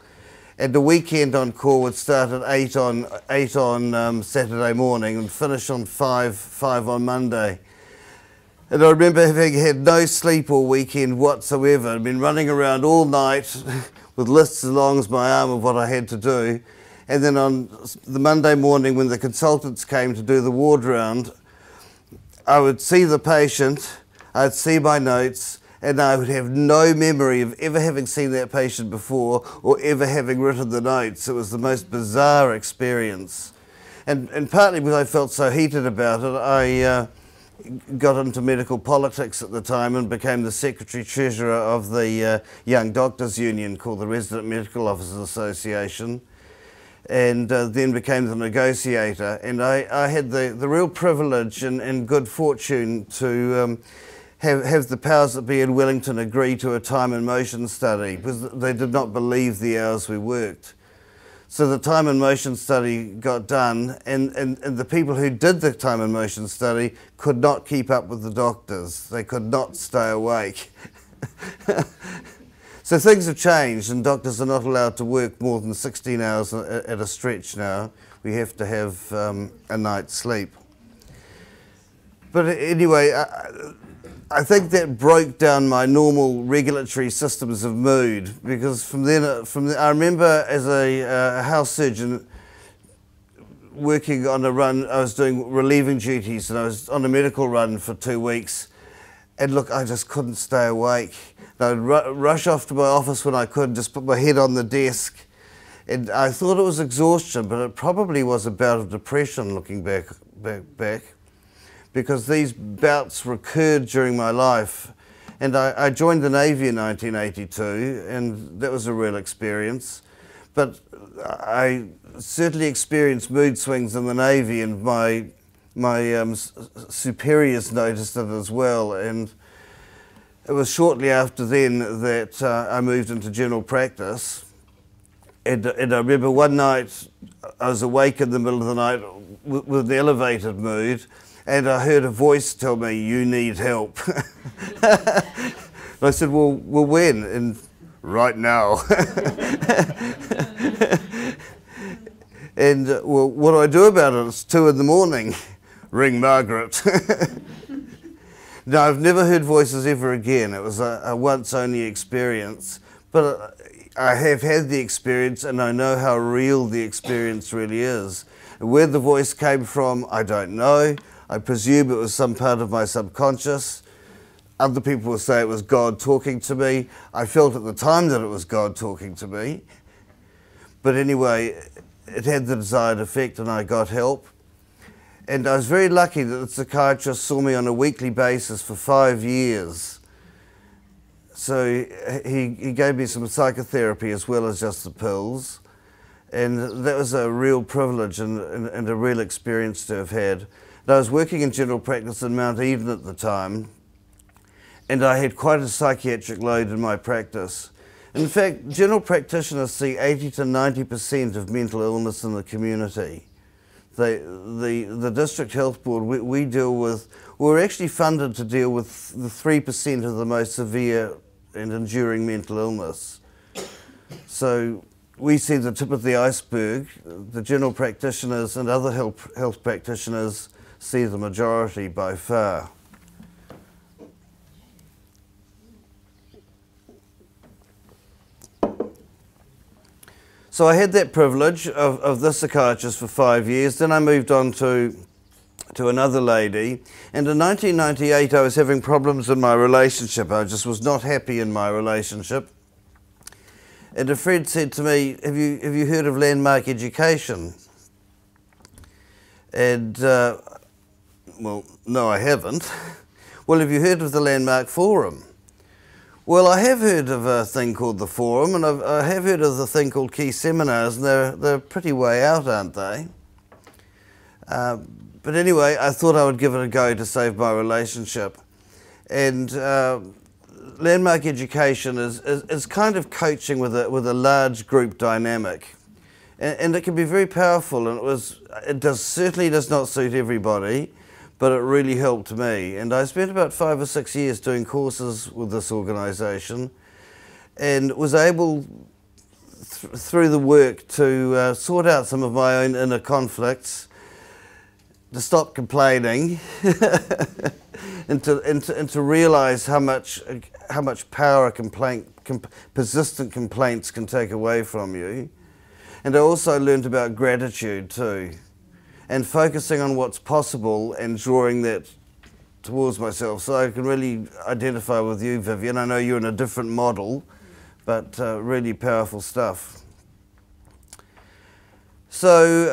And the weekend on call would start at 8 on Saturday morning and finish on 5 on Monday. And I remember having had no sleep all weekend whatsoever. I'd been running around all night with lists as long as my arm of what I had to do. And then on the Monday morning when the consultants came to do the ward round, I would see the patient, I'd see my notes, and I would have no memory of ever having seen that patient before or ever having written the notes. It was the most bizarre experience. And partly because I felt so heated about it, I got into medical politics at the time and became the secretary-treasurer of the Young Doctors Union called the Resident Medical Officers Association, and then became the negotiator. And I had the real privilege and good fortune to have the powers that be in Wellington agree to a time and motion study because they did not believe the hours we worked. So the time and motion study got done, and the people who did the time and motion study could not keep up with the doctors. They could not stay awake. So things have changed, and doctors are not allowed to work more than 16 hours at a stretch now. We have to have a night's sleep. But anyway, I think that broke down my normal regulatory systems of mood, because from then I remember as a house surgeon working on a run. I was doing relieving duties, and I was on a medical run for 2 weeks. And look, I just couldn't stay awake. I'd rush off to my office when I could, just put my head on the desk. And I thought it was exhaustion, but it probably was a bout of depression looking back. Because these bouts recurred during my life. And I joined the Navy in 1982, and that was a real experience. But I certainly experienced mood swings in the Navy, and my superiors noticed it as well. And it was shortly after then that I moved into general practice. And I remember one night I was awake in the middle of the night with an elevated mood, and I heard a voice tell me, "You need help." I said, well, when? And right now. And well, what do I do about it? It's 2 in the morning. Ring Margaret. No, I've never heard voices ever again. It was a once only experience. But I have had the experience, and I know how real the experience really is. Where the voice came from, I don't know. I presume it was some part of my subconscious. Other people will say it was God talking to me. I felt at the time that it was God talking to me. But anyway, it had the desired effect, and I got help. And I was very lucky that the psychiatrist saw me on a weekly basis for 5 years. So he gave me some psychotherapy as well as just the pills. And that was a real privilege and a real experience to have had. And I was working in general practice in Mount Eden at the time, and I had quite a psychiatric load in my practice. In fact, general practitioners see 80 to 90% of mental illness in the community. The District Health Board, we deal with, we're actually funded to deal with the 3% of the most severe and enduring mental illness. So we see the tip of the iceberg. The general practitioners and other health practitioners see the majority by far. So I had that privilege of this psychiatrist for 5 years. Then I moved on to another lady. And in 1998, I was having problems in my relationship. I just was not happy in my relationship. And a friend said to me, have you heard of Landmark Education? And, well, no, I haven't. Well, have you heard of the Landmark Forum? Well, I have heard of a thing called the Forum, and I have heard of the thing called Key Seminars, and they're pretty way out, aren't they? But anyway, I thought I would give it a go to save my relationship. And Landmark Education is kind of coaching with a large group dynamic. And it can be very powerful, and certainly does not suit everybody, but it really helped me. And I spent about 5 or 6 years doing courses with this organisation, and was able, through the work, to sort out some of my own inner conflicts, to stop complaining, and to realise how much power persistent complaints can take away from you. And I also learned about gratitude too, and focusing on what's possible and drawing that towards myself. So I can really identify with you, Vivian. I know you're in a different model, but really powerful stuff. So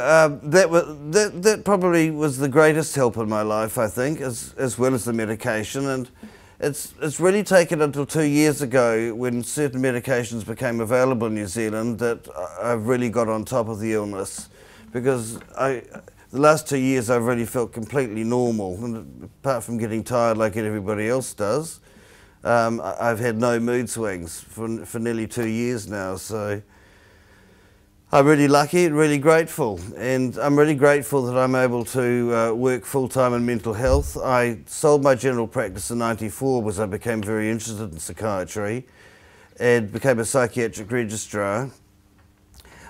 that probably was the greatest help in my life, I think, as well as the medication. And it's really taken until 2 years ago, when certain medications became available in New Zealand, that I've really got on top of the illness. Because the last 2 years I've really felt completely normal, and apart from getting tired like everybody else does, I've had no mood swings for nearly 2 years now. So I'm really lucky and really grateful, and I'm really grateful that I'm able to work full-time in mental health. I sold my general practice in '94 because I became very interested in psychiatry, and became a psychiatric registrar.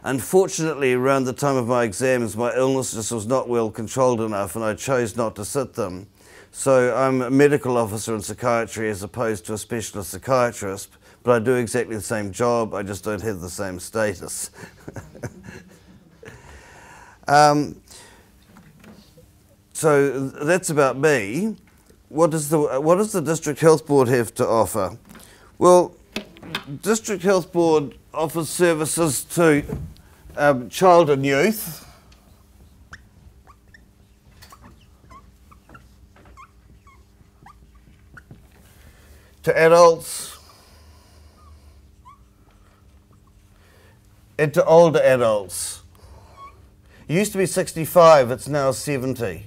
Unfortunately, around the time of my exams, my illness just was not well controlled enough, and I chose not to sit them. So I'm a medical officer in psychiatry as opposed to a specialist psychiatrist, but I do exactly the same job, I just don't have the same status. So that's about me. What does the District Health Board have to offer? Well, District Health Board offers services to child and youth, to adults, and to older adults. It used to be 65, it's now 70.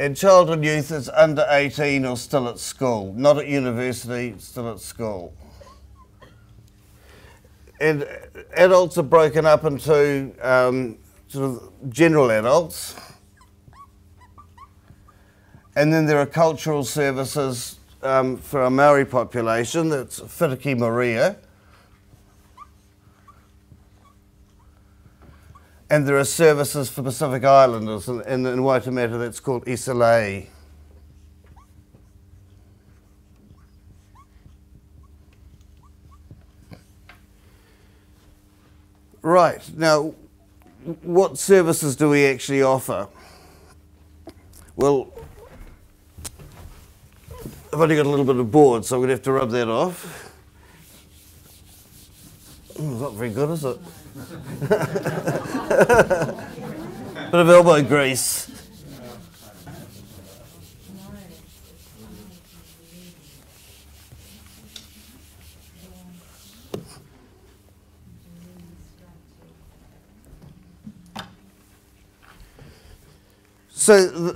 And child and youth is under 18 or still at school, not at university, still at school. And adults are broken up into sort of general adults. And then there are cultural services for our Maori population, that's Whitiki Maria. And there are services for Pacific Islanders, and in Waitemata that's called Isolai. Right, now what services do we actually offer? Well, I've only got a little bit of board, so I'm going to have to rub that off. It's not very good, is it? Bit of elbow grease. So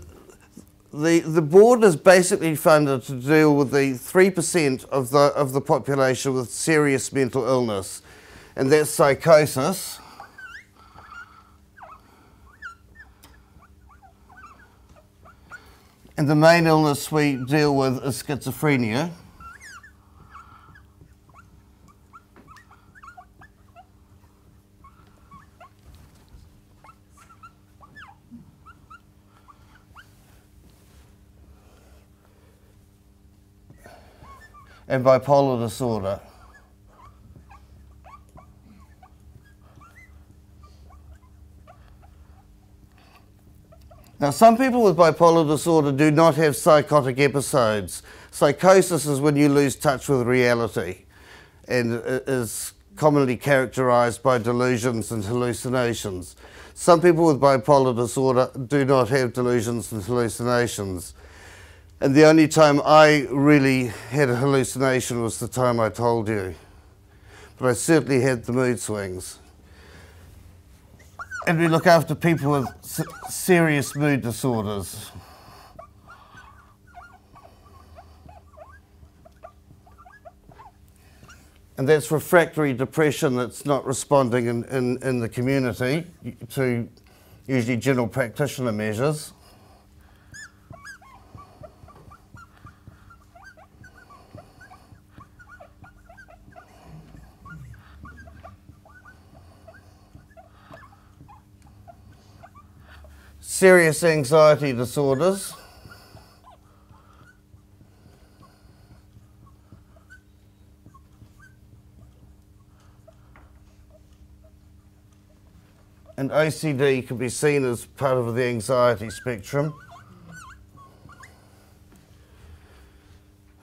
the board is basically funded to deal with the 3% of the population with serious mental illness, and that's psychosis, and the main illness we deal with is schizophrenia. And bipolar disorder. Now, some people with bipolar disorder do not have psychotic episodes. Psychosis is when you lose touch with reality and is commonly characterized by delusions and hallucinations. Some people with bipolar disorder do not have delusions and hallucinations. And the only time I really had a hallucination was the time I told you. But I certainly had the mood swings. And we look after people with serious mood disorders. And that's refractory depression that's not responding in the community to usually general practitioner measures. Serious anxiety disorders. And OCD can be seen as part of the anxiety spectrum.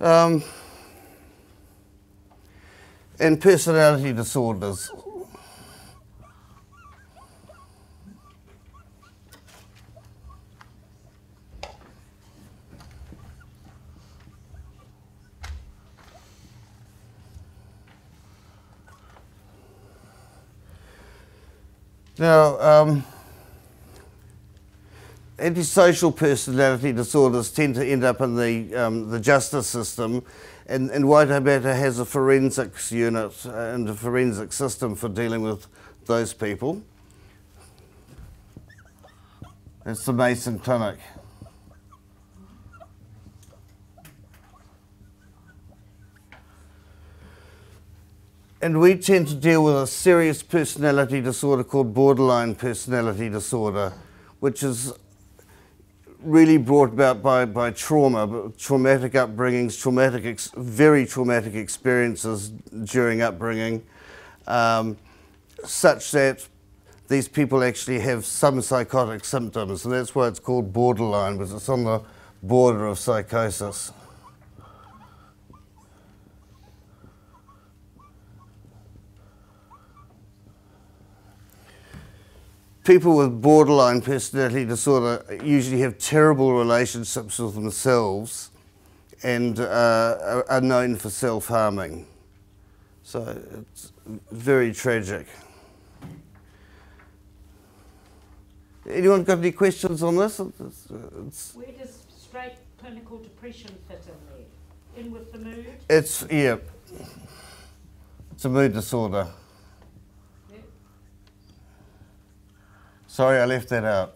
And personality disorders. Now, antisocial personality disorders tend to end up in the justice system, and Waitemata has a forensics unit and a forensic system for dealing with those people. It's the Mason Clinic. And we tend to deal with a serious personality disorder called borderline personality disorder, which is really brought about by trauma, traumatic upbringings, very traumatic experiences during upbringing, such that these people actually have some psychotic symptoms, and that's why it's called borderline, because it's on the border of psychosis. People with borderline personality disorder usually have terrible relationships with themselves and are known for self-harming. So it's very tragic. Anyone got any questions on this? Where does straight clinical depression fit in there? In with the mood? It's a mood disorder. Sorry, I left that out.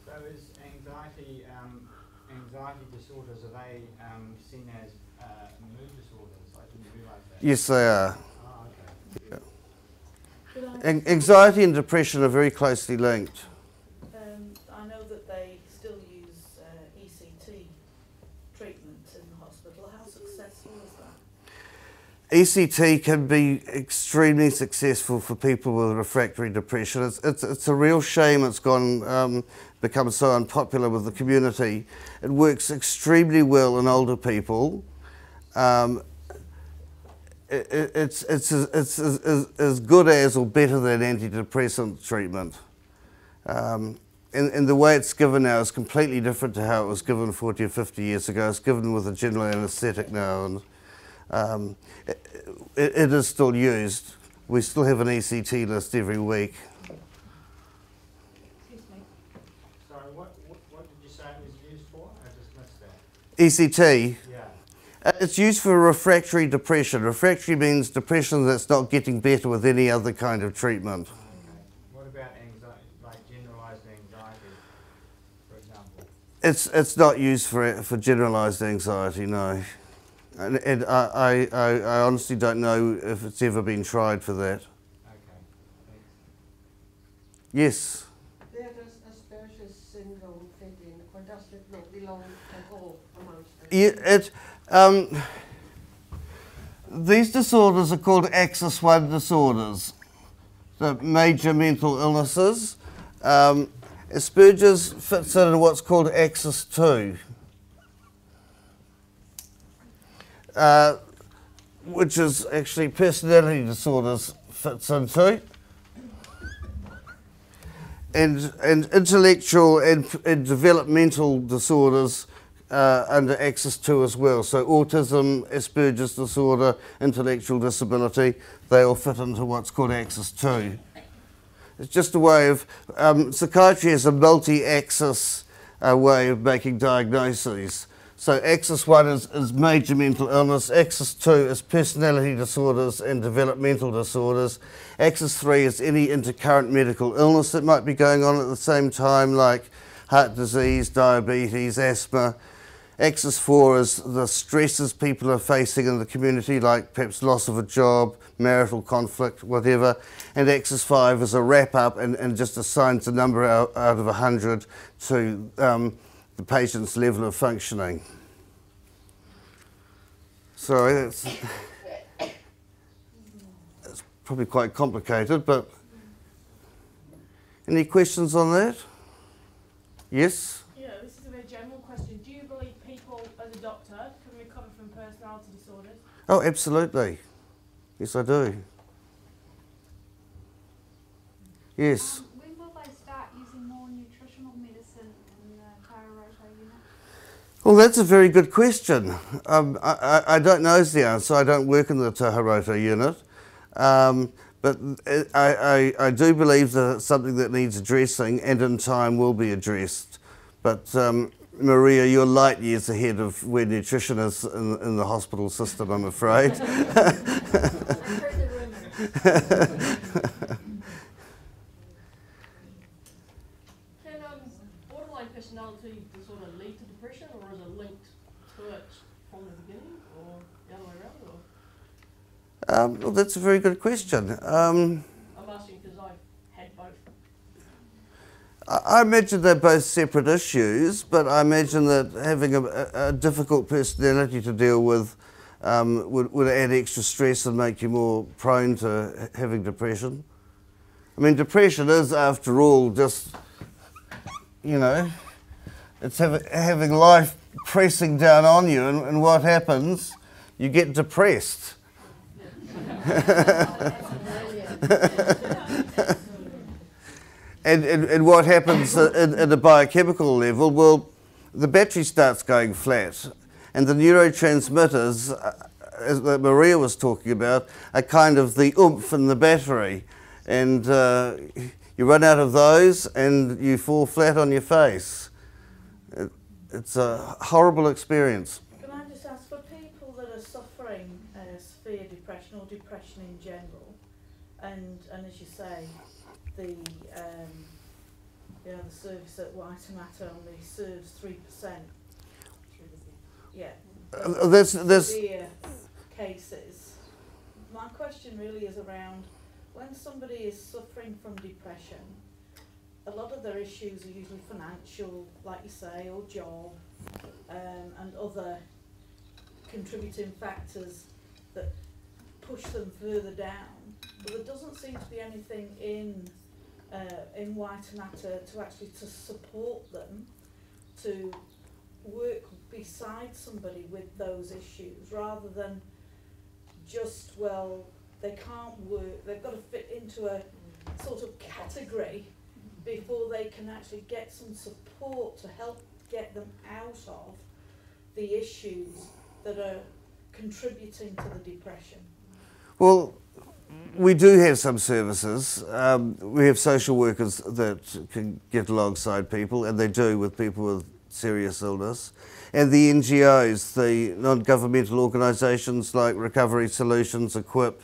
So is anxiety disorders, are they seen as mood disorders? I didn't realise that. Yes, they are. Oh, okay. Yeah. Anxiety and depression are very closely linked. I know that they still use ECT treatment in the hospital. How successful is that? ECT can be extremely successful for people with refractory depression. It's a real shame it's become so unpopular with the community. It works extremely well in older people. It's as good as or better than antidepressant treatment. And the way it's given now is completely different to how it was given 40 or 50 years ago. It's given with a general anaesthetic now, and it is still used. We still have an ECT list every week. Excuse me. Sorry, what did you say it was used for? I just missed that. ECT? Yeah. It's used for refractory depression. Refractory means depression that's not getting better with any other kind of treatment. Okay. What about anxiety, like generalised anxiety, for example? It's not used for generalised anxiety, no. And I honestly don't know if it's ever been tried for that. Okay, thanks. Yes? Where does Asperger's syndrome fit in, or does it not belong at all amongst them? These disorders are called Axis 1 disorders, the major mental illnesses. Asperger's fits into what's called Axis 2. Which is actually personality disorders fits into, and intellectual and developmental disorders under Axis 2 as well. So autism, Asperger's disorder, intellectual disability, they all fit into what's called Axis 2. It's just a way of, psychiatry is a multi-axis way of making diagnoses. So Axis 1 is major mental illness, Axis 2 is personality disorders and developmental disorders, Axis 3 is any intercurrent medical illness that might be going on at the same time, like heart disease, diabetes, asthma. Axis 4 is the stresses people are facing in the community, like perhaps loss of a job, marital conflict, whatever. And Axis 5 is a wrap-up and just assigns a number out of 100 to the patient's level of functioning. Sorry, it's probably quite complicated, but any questions on that? Yes? Yeah, this is a very general question. Do you believe people, as a doctor, can recover from personality disorders? Oh, absolutely. Yes, I do. Yes. When will they start using more nutritional medicine in the Taharoto unit? Well, that's a very good question. I don't know the answer. I don't work in the Taharoto unit. But I do believe that it's something that needs addressing and in time will be addressed. But Maria, you're light years ahead of where nutrition is in the hospital system, I'm afraid. Can borderline personality disorder lead to depression, or is it linked to it from the beginning, or the other way Well, that's a very good question. I'm asking because I've had both. I imagine they're both separate issues, but I imagine that having a difficult personality to deal with would add extra stress and make you more prone to having depression. I mean, depression is, after all, just, you know, it's having life pressing down on you, and what happens? You get depressed. And what happens at a biochemical level? Well, the battery starts going flat, and the neurotransmitters, as Maria was talking about, are kind of the oomph in the battery, and you run out of those, and you fall flat on your face. It's a horrible experience. Can I just ask, for people that are suffering severe depression or depression in general, and as you say, the service at Waitemata only serves 3%. Yeah. There's severe cases. My question really is around when somebody is suffering from depression. A lot of their issues are usually financial, like you say, or job, and other contributing factors that push them further down. But there doesn't seem to be anything in Waitemata to actually to support them to work beside somebody with those issues, rather than just, well, they can't work, they've got to fit into a sort of category before they can actually get some support to help get them out of the issues that are contributing to the depression. Well, we do have some services. We have social workers that can get alongside people, and they do with people with serious illness. And the NGOs, the non-governmental organisations like Recovery Solutions, Equip,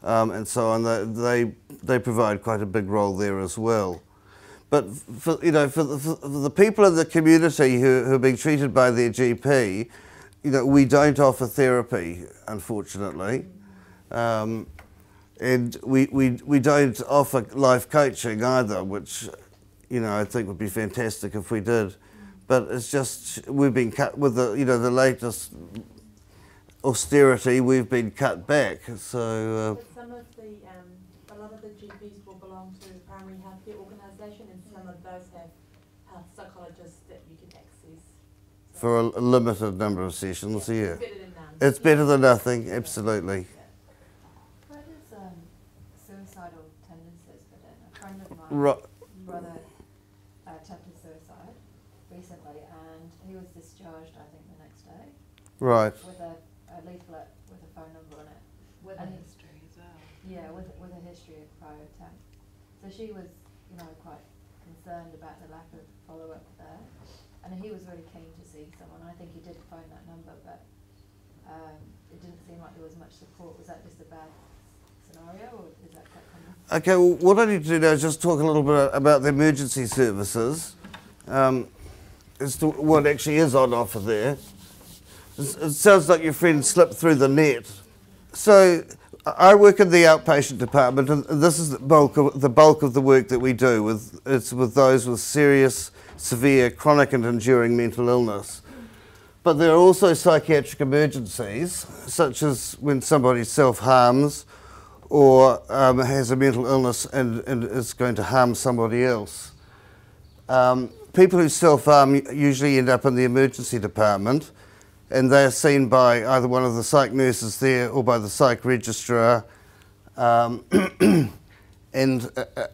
and so on, they provide quite a big role there as well. But for the people in the community who are being treated by their GP, we don't offer therapy, unfortunately. And we don't offer life coaching either, which I think would be fantastic if we did. But it's just we've been cut with the the latest austerity. We've been cut back. So. But some of a lot of the GPs will belong to primary healthcare organisation, and some of those have health psychologists that you can access. For a limited number of sessions, yeah. It's better than none. It's better than nothing, absolutely. What is suicidal tendencies within? A friend of mine, brother, attempted suicide recently, and he was discharged, I think, the next day. Right. With a leaflet with a phone number on it. With a history as well. Yeah, with a history of prior attempt. So she was, quite concerned about the lack of follow-up there. And he was really keen to see someone. I think he did phone that number, but it didn't seem like there was much support. Was that just a bad scenario, or is that quite common? Okay, well, what I need to do now is just talk a little bit about the emergency services, as to what actually is on offer there. It sounds like your friend slipped through the net. So I work in the outpatient department, and this is the bulk of the work that we do. It's with those with serious, severe, chronic and enduring mental illness. But there are also psychiatric emergencies, such as when somebody self-harms or has a mental illness and is going to harm somebody else. People who self-harm usually end up in the emergency department, and they are seen by either one of the psych nurses there or by the psych registrar, and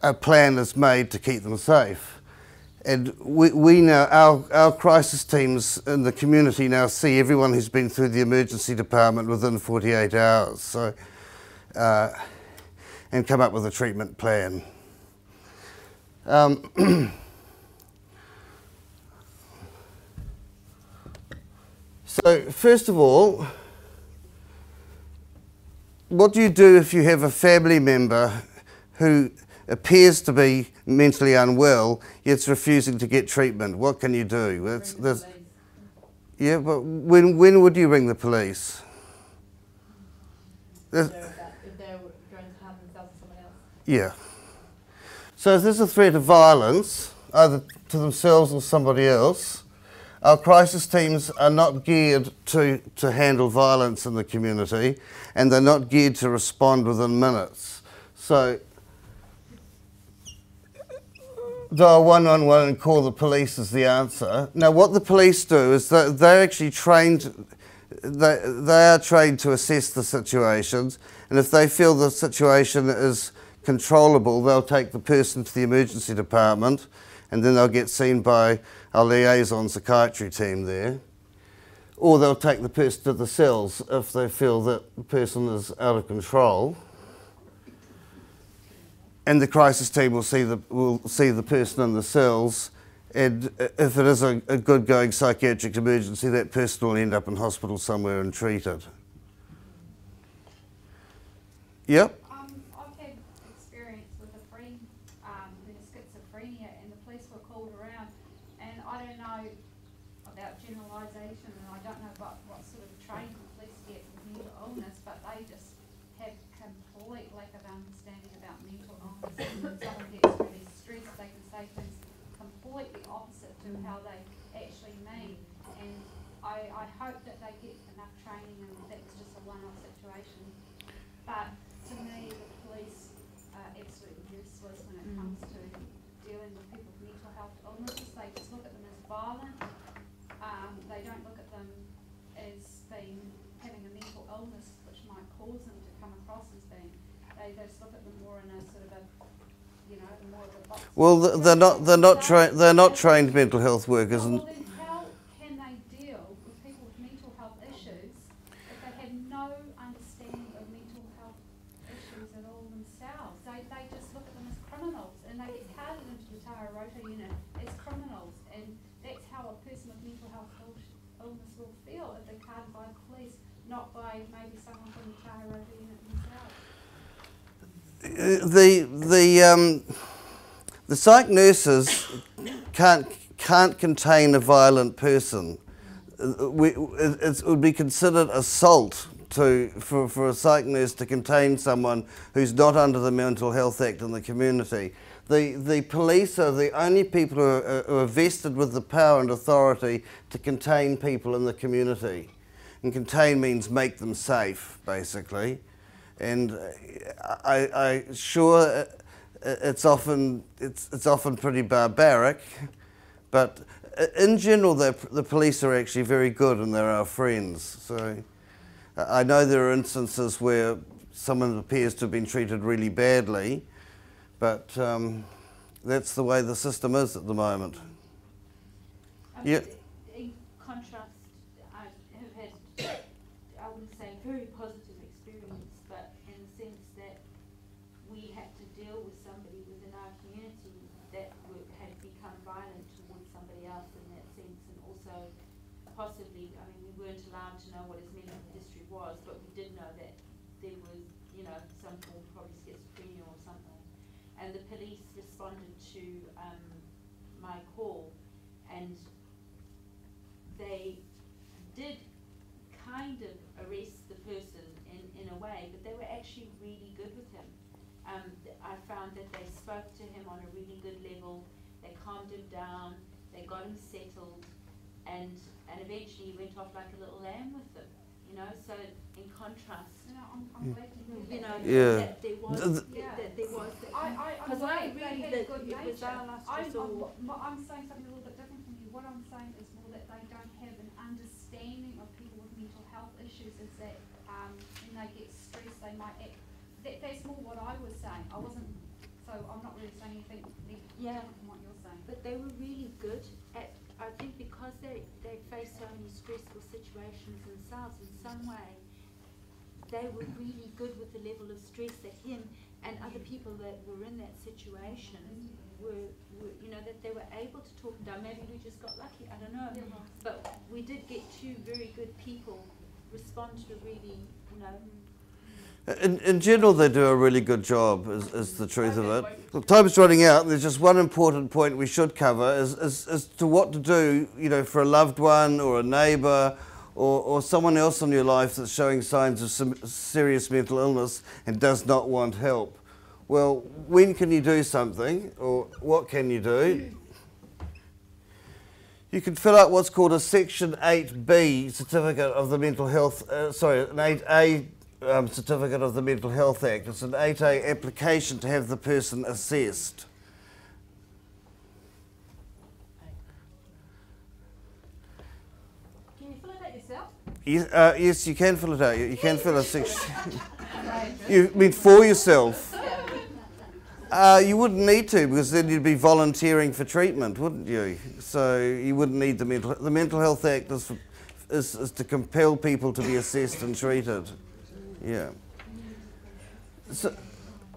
a plan is made to keep them safe. And we now, our crisis teams in the community now see everyone who's been through the emergency department within 48 hours, so, and come up with a treatment plan. So first of all, what do you do if you have a family member who appears to be mentally unwell, yet refusing to get treatment? What can you do? Yeah, but when would you ring the police? Yeah. So if there's a threat of violence, either to themselves or somebody else, our crisis teams are not geared to handle violence in the community, and they're not geared to respond within minutes. So dial 111 and call the police is the answer. Now what the police do is that they're actually trained, they are trained to assess the situations, and if they feel the situation is controllable, they'll take the person to the emergency department, and then they'll get seen by our liaison psychiatry team there. Or they'll take the person to the cells if they feel that the person is out of control. And the crisis team will see the person in the cells, and if it is a good going psychiatric emergency, that person will end up in hospital somewhere and treated. Yep. I've had experience with a friend who has schizophrenia, and the police were called around, and I don't know about generalisation, and I don't know what sort of training the police get with mental illness, but they just have complete lack of understanding about mental illness. And when someone gets really stressed, they can say things completely opposite to how they actually mean, and I hope that they get enough training and that's just a one-off situation. But to me, the police are absolutely useless when it comes to dealing with people with mental health illnesses. They just look at them as violent. They don't look at them as having a mental illness which might cause them to come across as being. They just look at them more in a sort of a, more of a box. Well, they're not trained mental health workers. Well, then how can they deal with people with mental health issues if they have no understanding of mental health issues at all themselves? They just look at them as criminals, and they get carded into the Taha Rota unit as criminals, and that's how a person with mental health illness will feel if they're carded by the police, not by maybe someone from the Taha Rota unit themselves. The psych nurses can't contain a violent person. It would be considered assault for a psych nurse to contain someone who's not under the Mental Health Act in the community. The police are the only people who are vested with the power and authority to contain people in the community. And contain means make them safe, basically. And I sure it's often pretty barbaric, but in general the police are actually very good and they're our friends. So I know there are instances where someone appears to have been treated really badly, but that's the way the system is at the moment. Yeah. In contrast, I have had, I wouldn't say very positive experience, but in the sense that we had to deal with somebody within our community that had become violent towards somebody else in that sense, and also possibly, I mean, we weren't allowed to know what his mental history was, but we did know that there was, some form of probably schizophrenia or something. And the police responded to my call, and they did kind of arrest the person in a way, but they were actually really good with him. I found that they spoke to him on a really good level, they calmed him down, they got him settled, and eventually he went off like a little lamb with them. So in contrast, I'm glad to hear that there was, because I really did, it was our last resort. I'm saying something a little bit different from you. What I'm saying is more that they don't have an understanding of people with mental health issues, is that when they get stressed they might act. That's more what I was saying. I wasn't, so I'm not really saying anything different from what you're saying. But they were really good at, I think because they faced so many stressful situations themselves in some way, they were really good with the level of stress that him and other people that were in that situation were that they were able to talk down. Maybe we just got lucky, I don't know. But we did get two very good people respond to really, In general, they do a really good job, is the truth of it. Well, time is running out. There's just one important point we should cover is to what to do, for a loved one or a neighbour or someone else in your life that's showing signs of some serious mental illness and does not want help. Well, when can you do something, or what can you do? You can fill out what's called a Section 8B certificate of the Mental Health, an 8A certificate of the Mental Health Act. It's an 8A application to have the person assessed. Can you fill it out yourself? Yes, you can fill it out. You can fill a section. You mean for yourself? You wouldn't need to, because then you'd be volunteering for treatment, wouldn't you? So you wouldn't need the Mental Health Act is to compel people to be assessed and treated. Yeah. So,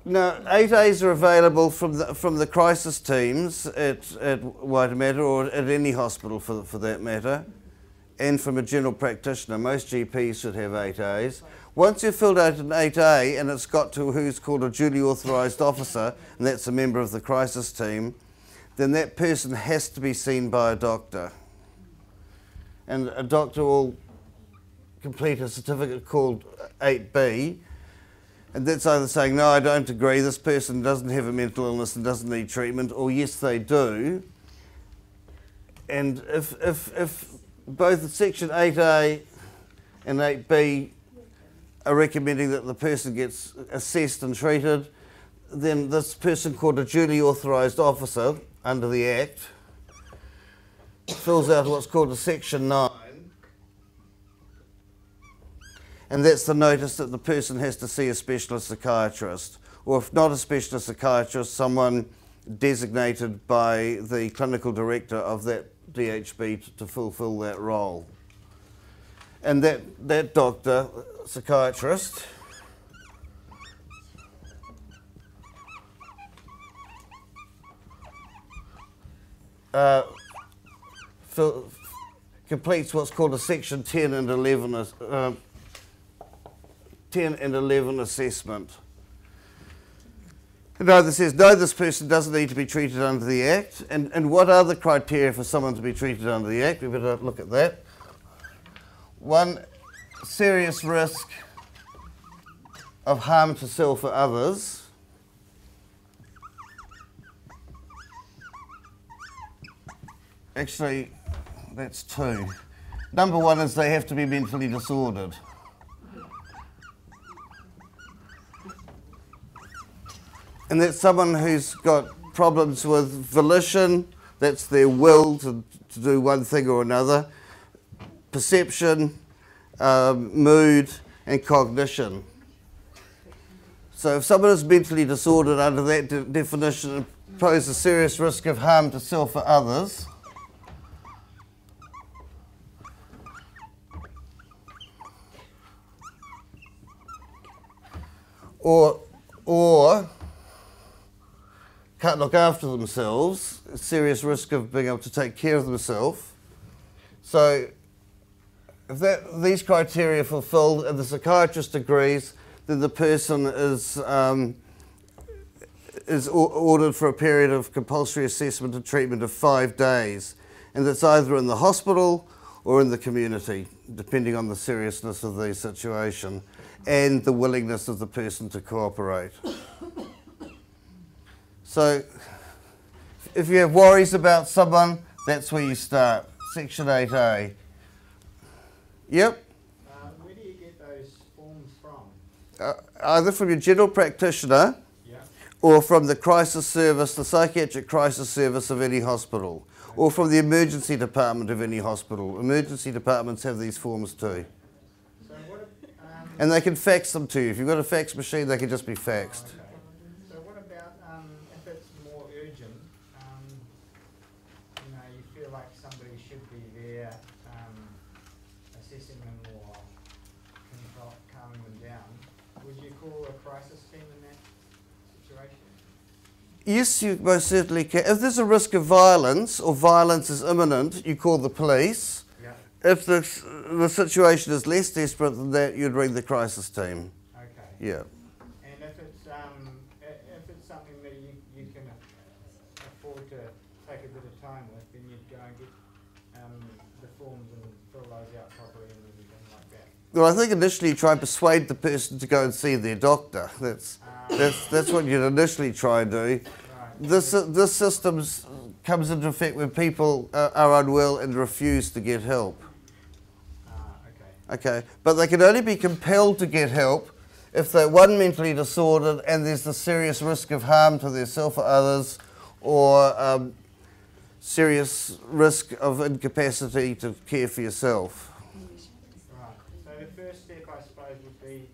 now, 8As are available from the crisis teams at Waitemata, or at any hospital for that matter, and from a general practitioner. Most GPs should have 8As. Once you've filled out an 8A and it's got to who's called a duly authorised officer, and that's a member of the crisis team, then that person has to be seen by a doctor. And a doctor will complete a certificate called 8B, and that's either saying, no, I don't agree, this person doesn't have a mental illness and doesn't need treatment, or yes, they do. And if both Section 8A and 8B are recommending that the person gets assessed and treated, then this person, called a duly authorised officer under the Act, fills out what's called a Section 9, and that's the notice that the person has to see a specialist psychiatrist, or if not a specialist psychiatrist, someone designated by the clinical director of that DHB to fulfil that role. And that doctor, psychiatrist, completes what's called a Section 10 and 11 assessment. It either says, no, this person doesn't need to be treated under the Act, and what are the criteria for someone to be treated under the Act? We better look at that. 1, serious risk of harm to self or others. Actually, that's 2. Number 1 is they have to be mentally disordered. And that's someone who's got problems with volition, that's their will to do one thing or another, perception, mood, and cognition. So if someone is mentally disordered under that definition and pose a serious risk of harm to self or others, or can't look after themselves, a serious risk of being able to take care of themselves. So if these criteria are fulfilled and the psychiatrist agrees, then the person is ordered for a period of compulsory assessment and treatment of 5 days. And that's either in the hospital or in the community, depending on the seriousness of the situation and the willingness of the person to cooperate. So if you have worries about someone, that's where you start. Section 8A. Yep. Where do you get those forms from? Either from your general practitioner, or from the crisis service, the psychiatric crisis service of any hospital, or from the emergency department of any hospital. Emergency departments have these forms too. So what, and they can fax them to you. If you've got a fax machine, they can just be faxed. okay. So what about if it's more urgent, you know, you feel like somebody should be there assessing them or calming them down, would you call a crisis team in that situation? Yes, you most certainly can. If there's a risk of violence, or violence is imminent, you call the police. Yeah. If the situation is less desperate than that, you'd ring the crisis team. Okay. Yeah. And if it's something that you can afford to take a bit of time with, then you'd go and get the forms and fill those out properly and everything like that. Well, I think initially you try and persuade the person to go and see their doctor. That's what you'd initially try and do. This system comes into effect when people are unwell and refuse to get help. Okay, but they can only be compelled to get help if they're, one, mentally disordered and there's the serious risk of harm to themselves or others, or serious risk of incapacity to care for yourself. Right. So the first step, I suppose, would be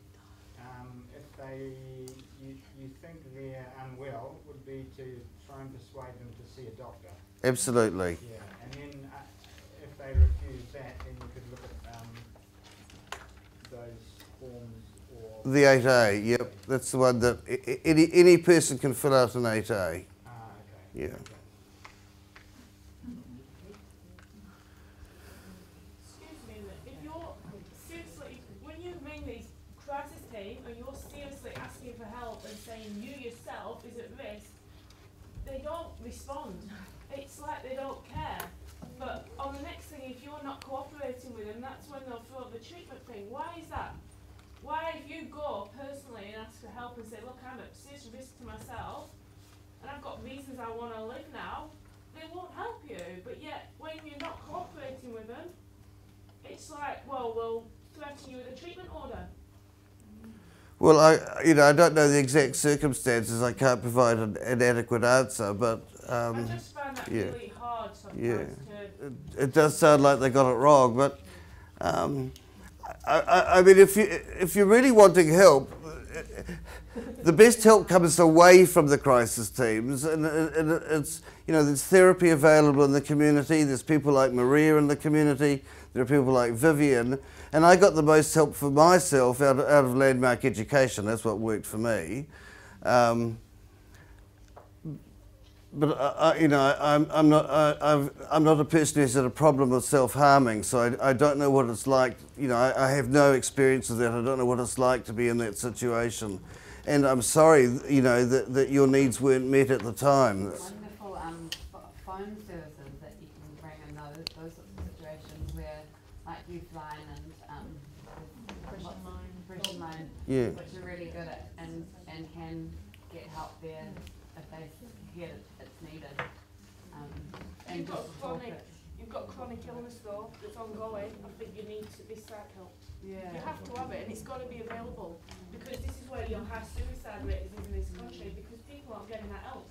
if you think they're unwell, would be to try and persuade them to see a doctor. Absolutely. Yeah, and then if they refuse that, then you could look at those forms or... The 8A, yep, that's the one that any person can fill out an 8A. Ah, okay. Yeah. Excuse me, if you're seriously, when you ring these crisis team and you're seriously asking for help and saying you yourself is at risk, they don't respond. It's like they don't care. But on the next thing, if you're not cooperating with them, that's when they'll throw up the treatment thing. Why is that? Why, if you go personally and ask for help and say, look, I'm at serious risk to myself, and I've got reasons I want to live now, they won't help you. But yet, when you're not cooperating with them, it's like, well, we'll threaten you with a treatment order. Well, I don't know the exact circumstances. I can't provide an adequate answer, but I just find that really hard sometimes. Yeah, it does sound like they got it wrong, but I mean, if you're really wanting help, the best help comes away from the crisis teams, and it's, there's therapy available in the community. There's people like Maria in the community. There are people like Vivian, and I got the most help for myself out of Landmark Education. That's what worked for me. But I'm not a person who's had a problem with self-harming, so I don't know what it's like. I have no experience of that. I don't know what it's like to be in that situation, and I'm sorry, that your needs weren't met at the time. Wonderful phone services that you can bring in those sorts of situations where, like Youthline and Depression Line, Yeah. which are really good at and can get help there if they get it. Needed. You've got chronic illness though that's ongoing. I think you need to be psych help. Yeah. You have to have it, and it's got to be available, because this is where your high suicide rate is in this country, because people aren't getting that help.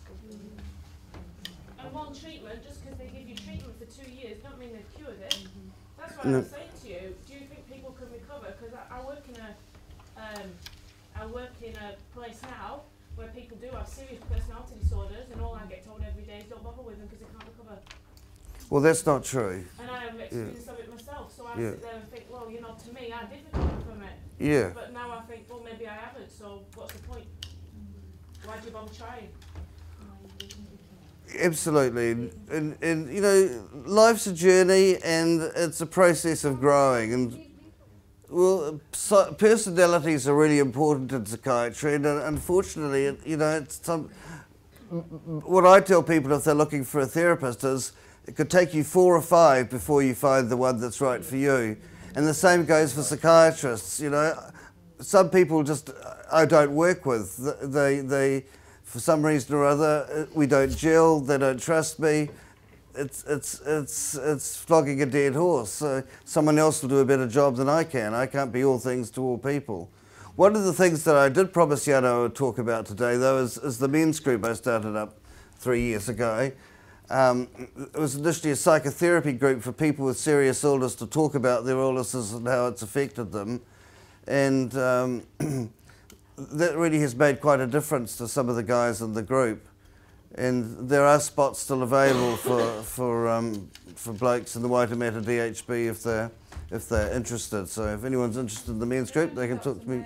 And one treatment, just because they give you treatment for 2 years, don't mean they've cured it. That's why I'm saying to you, do you think people can recover? Because I work in a place now where people do have serious personality disorders, and all I get told every day is don't bother with them because they can't recover. Well, that's not true. And I have experience of it myself, so I sit there and think, well, to me, I did recover from it. Yeah. But now I think, well, maybe I haven't, so what's the point? Why'd you bother trying? Absolutely, and life's a journey, and it's a process of growing, and well, personalities are really important in psychiatry, and unfortunately, it's what I tell people if they're looking for a therapist is it could take you 4 or 5 before you find the one that's right for you, and the same goes for psychiatrists. Some people just I don't work with. They for some reason or other we don't gel. They don't trust me. It's flogging a dead horse. So someone else will do a better job than I can. I can't be all things to all people. One of the things that I did promise Jana I would talk about today, though, is the men's group I started up 3 years ago. It was initially a psychotherapy group for people with serious illness to talk about their illnesses and how it's affected them. And that really has made quite a difference to some of the guys in the group. And there are spots still available for blokes in the Waitemata DHB if they're interested. So if anyone's interested in the men's group, they can talk to me.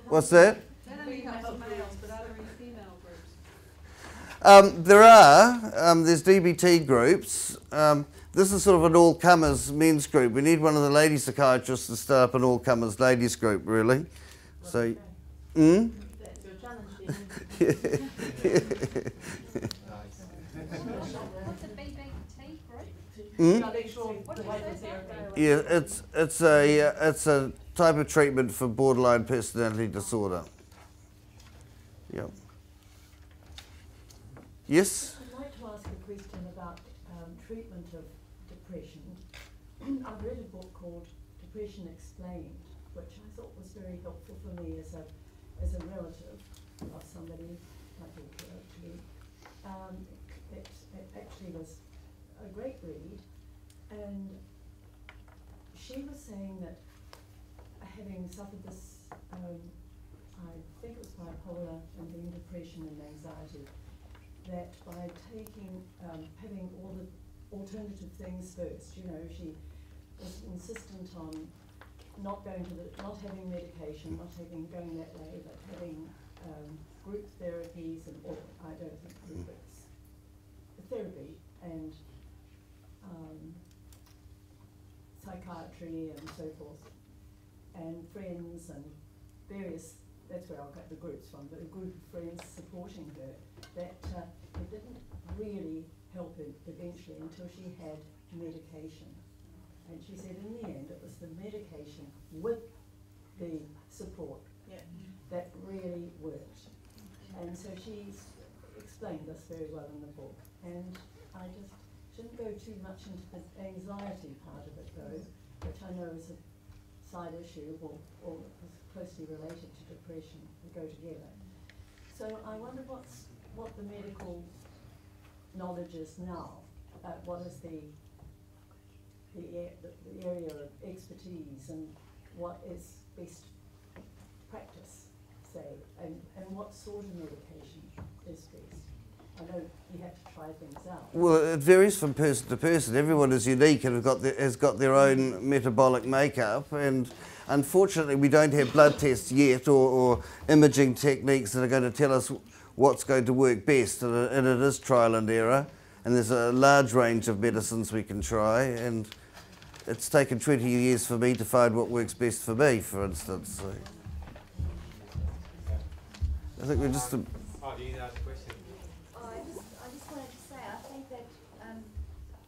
What's that? There are. There's DBT groups. This is sort of an all-comers men's group. We need one of the lady psychiatrists to start up an all-comers ladies group, really. So, What's a BBT group? Hmm? What away from therapy. Yeah, it's a type of treatment for borderline personality disorder. Yeah. Yes? I'd like to ask a question about treatment of depression. I've read a book called Depression Explained, which I thought was very helpful for me as a relative of somebody, my daughter actually. It actually was a great read, and she was saying that having suffered this, I think it was bipolar and then depression and anxiety, that by taking, having all the alternative things first, you know, she was insistent on not having medication, going that way, but having group therapies or I don't think group, it's therapy and psychiatry and so forth, and friends and various, that's where I got the groups from, but a group of friends supporting her, that it didn't really help her eventually until she had medication. And she said in the end it was the medication with the support that really worked. And so she's explained this very well in the book. And I just shouldn't go too much into the anxiety part of it though, which I know is a side issue or is closely related to depression. They go together. So I wonder what the medical knowledge is now. What is the area of expertise and what is best practice, say, and what sort of medication is best? I know you have to try things out. Well, it varies from person to person. Everyone is unique and has got their own metabolic makeup, and unfortunately we don't have blood tests yet or imaging techniques that are going to tell us what's going to work best, and it is trial and error, and there's a large range of medicines we can try, and it's taken 20 years for me to find what works best for me, for instance. So I think we're just... Oh, do you have a question? I just wanted to say, I think that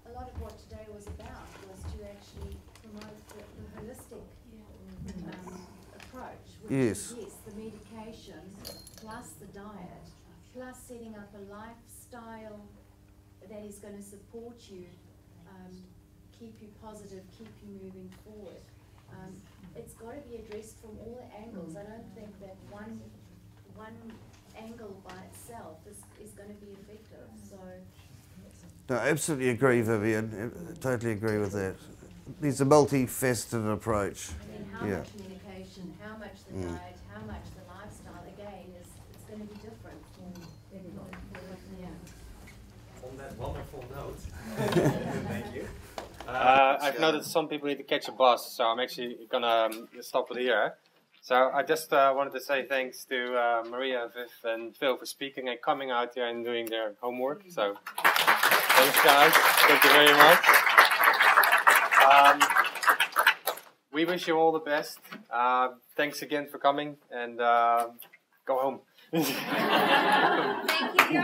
a lot of what today was about was to actually promote the holistic approach. Yes. Yes, the medication, plus the diet, plus setting up a lifestyle that is going to support you, keep you positive, keep you moving forward. It's got to be addressed from all the angles. I don't think that one angle by itself is going to be effective. So. No, I absolutely agree, Vivian. I totally agree with that. There's a multifaceted approach. I mean, how much medication, how much the diet, how much the lifestyle, again, it's going to be different for everybody. Yeah. On that wonderful note, thank you. I've noticed some people need to catch a bus, so I'm actually gonna stop it here. So I just wanted to say thanks to Maria, Viv, and Phil for speaking and coming out here and doing their homework. So thanks, guys. Thank you very much. We wish you all the best. Thanks again for coming, and go home. Thank you.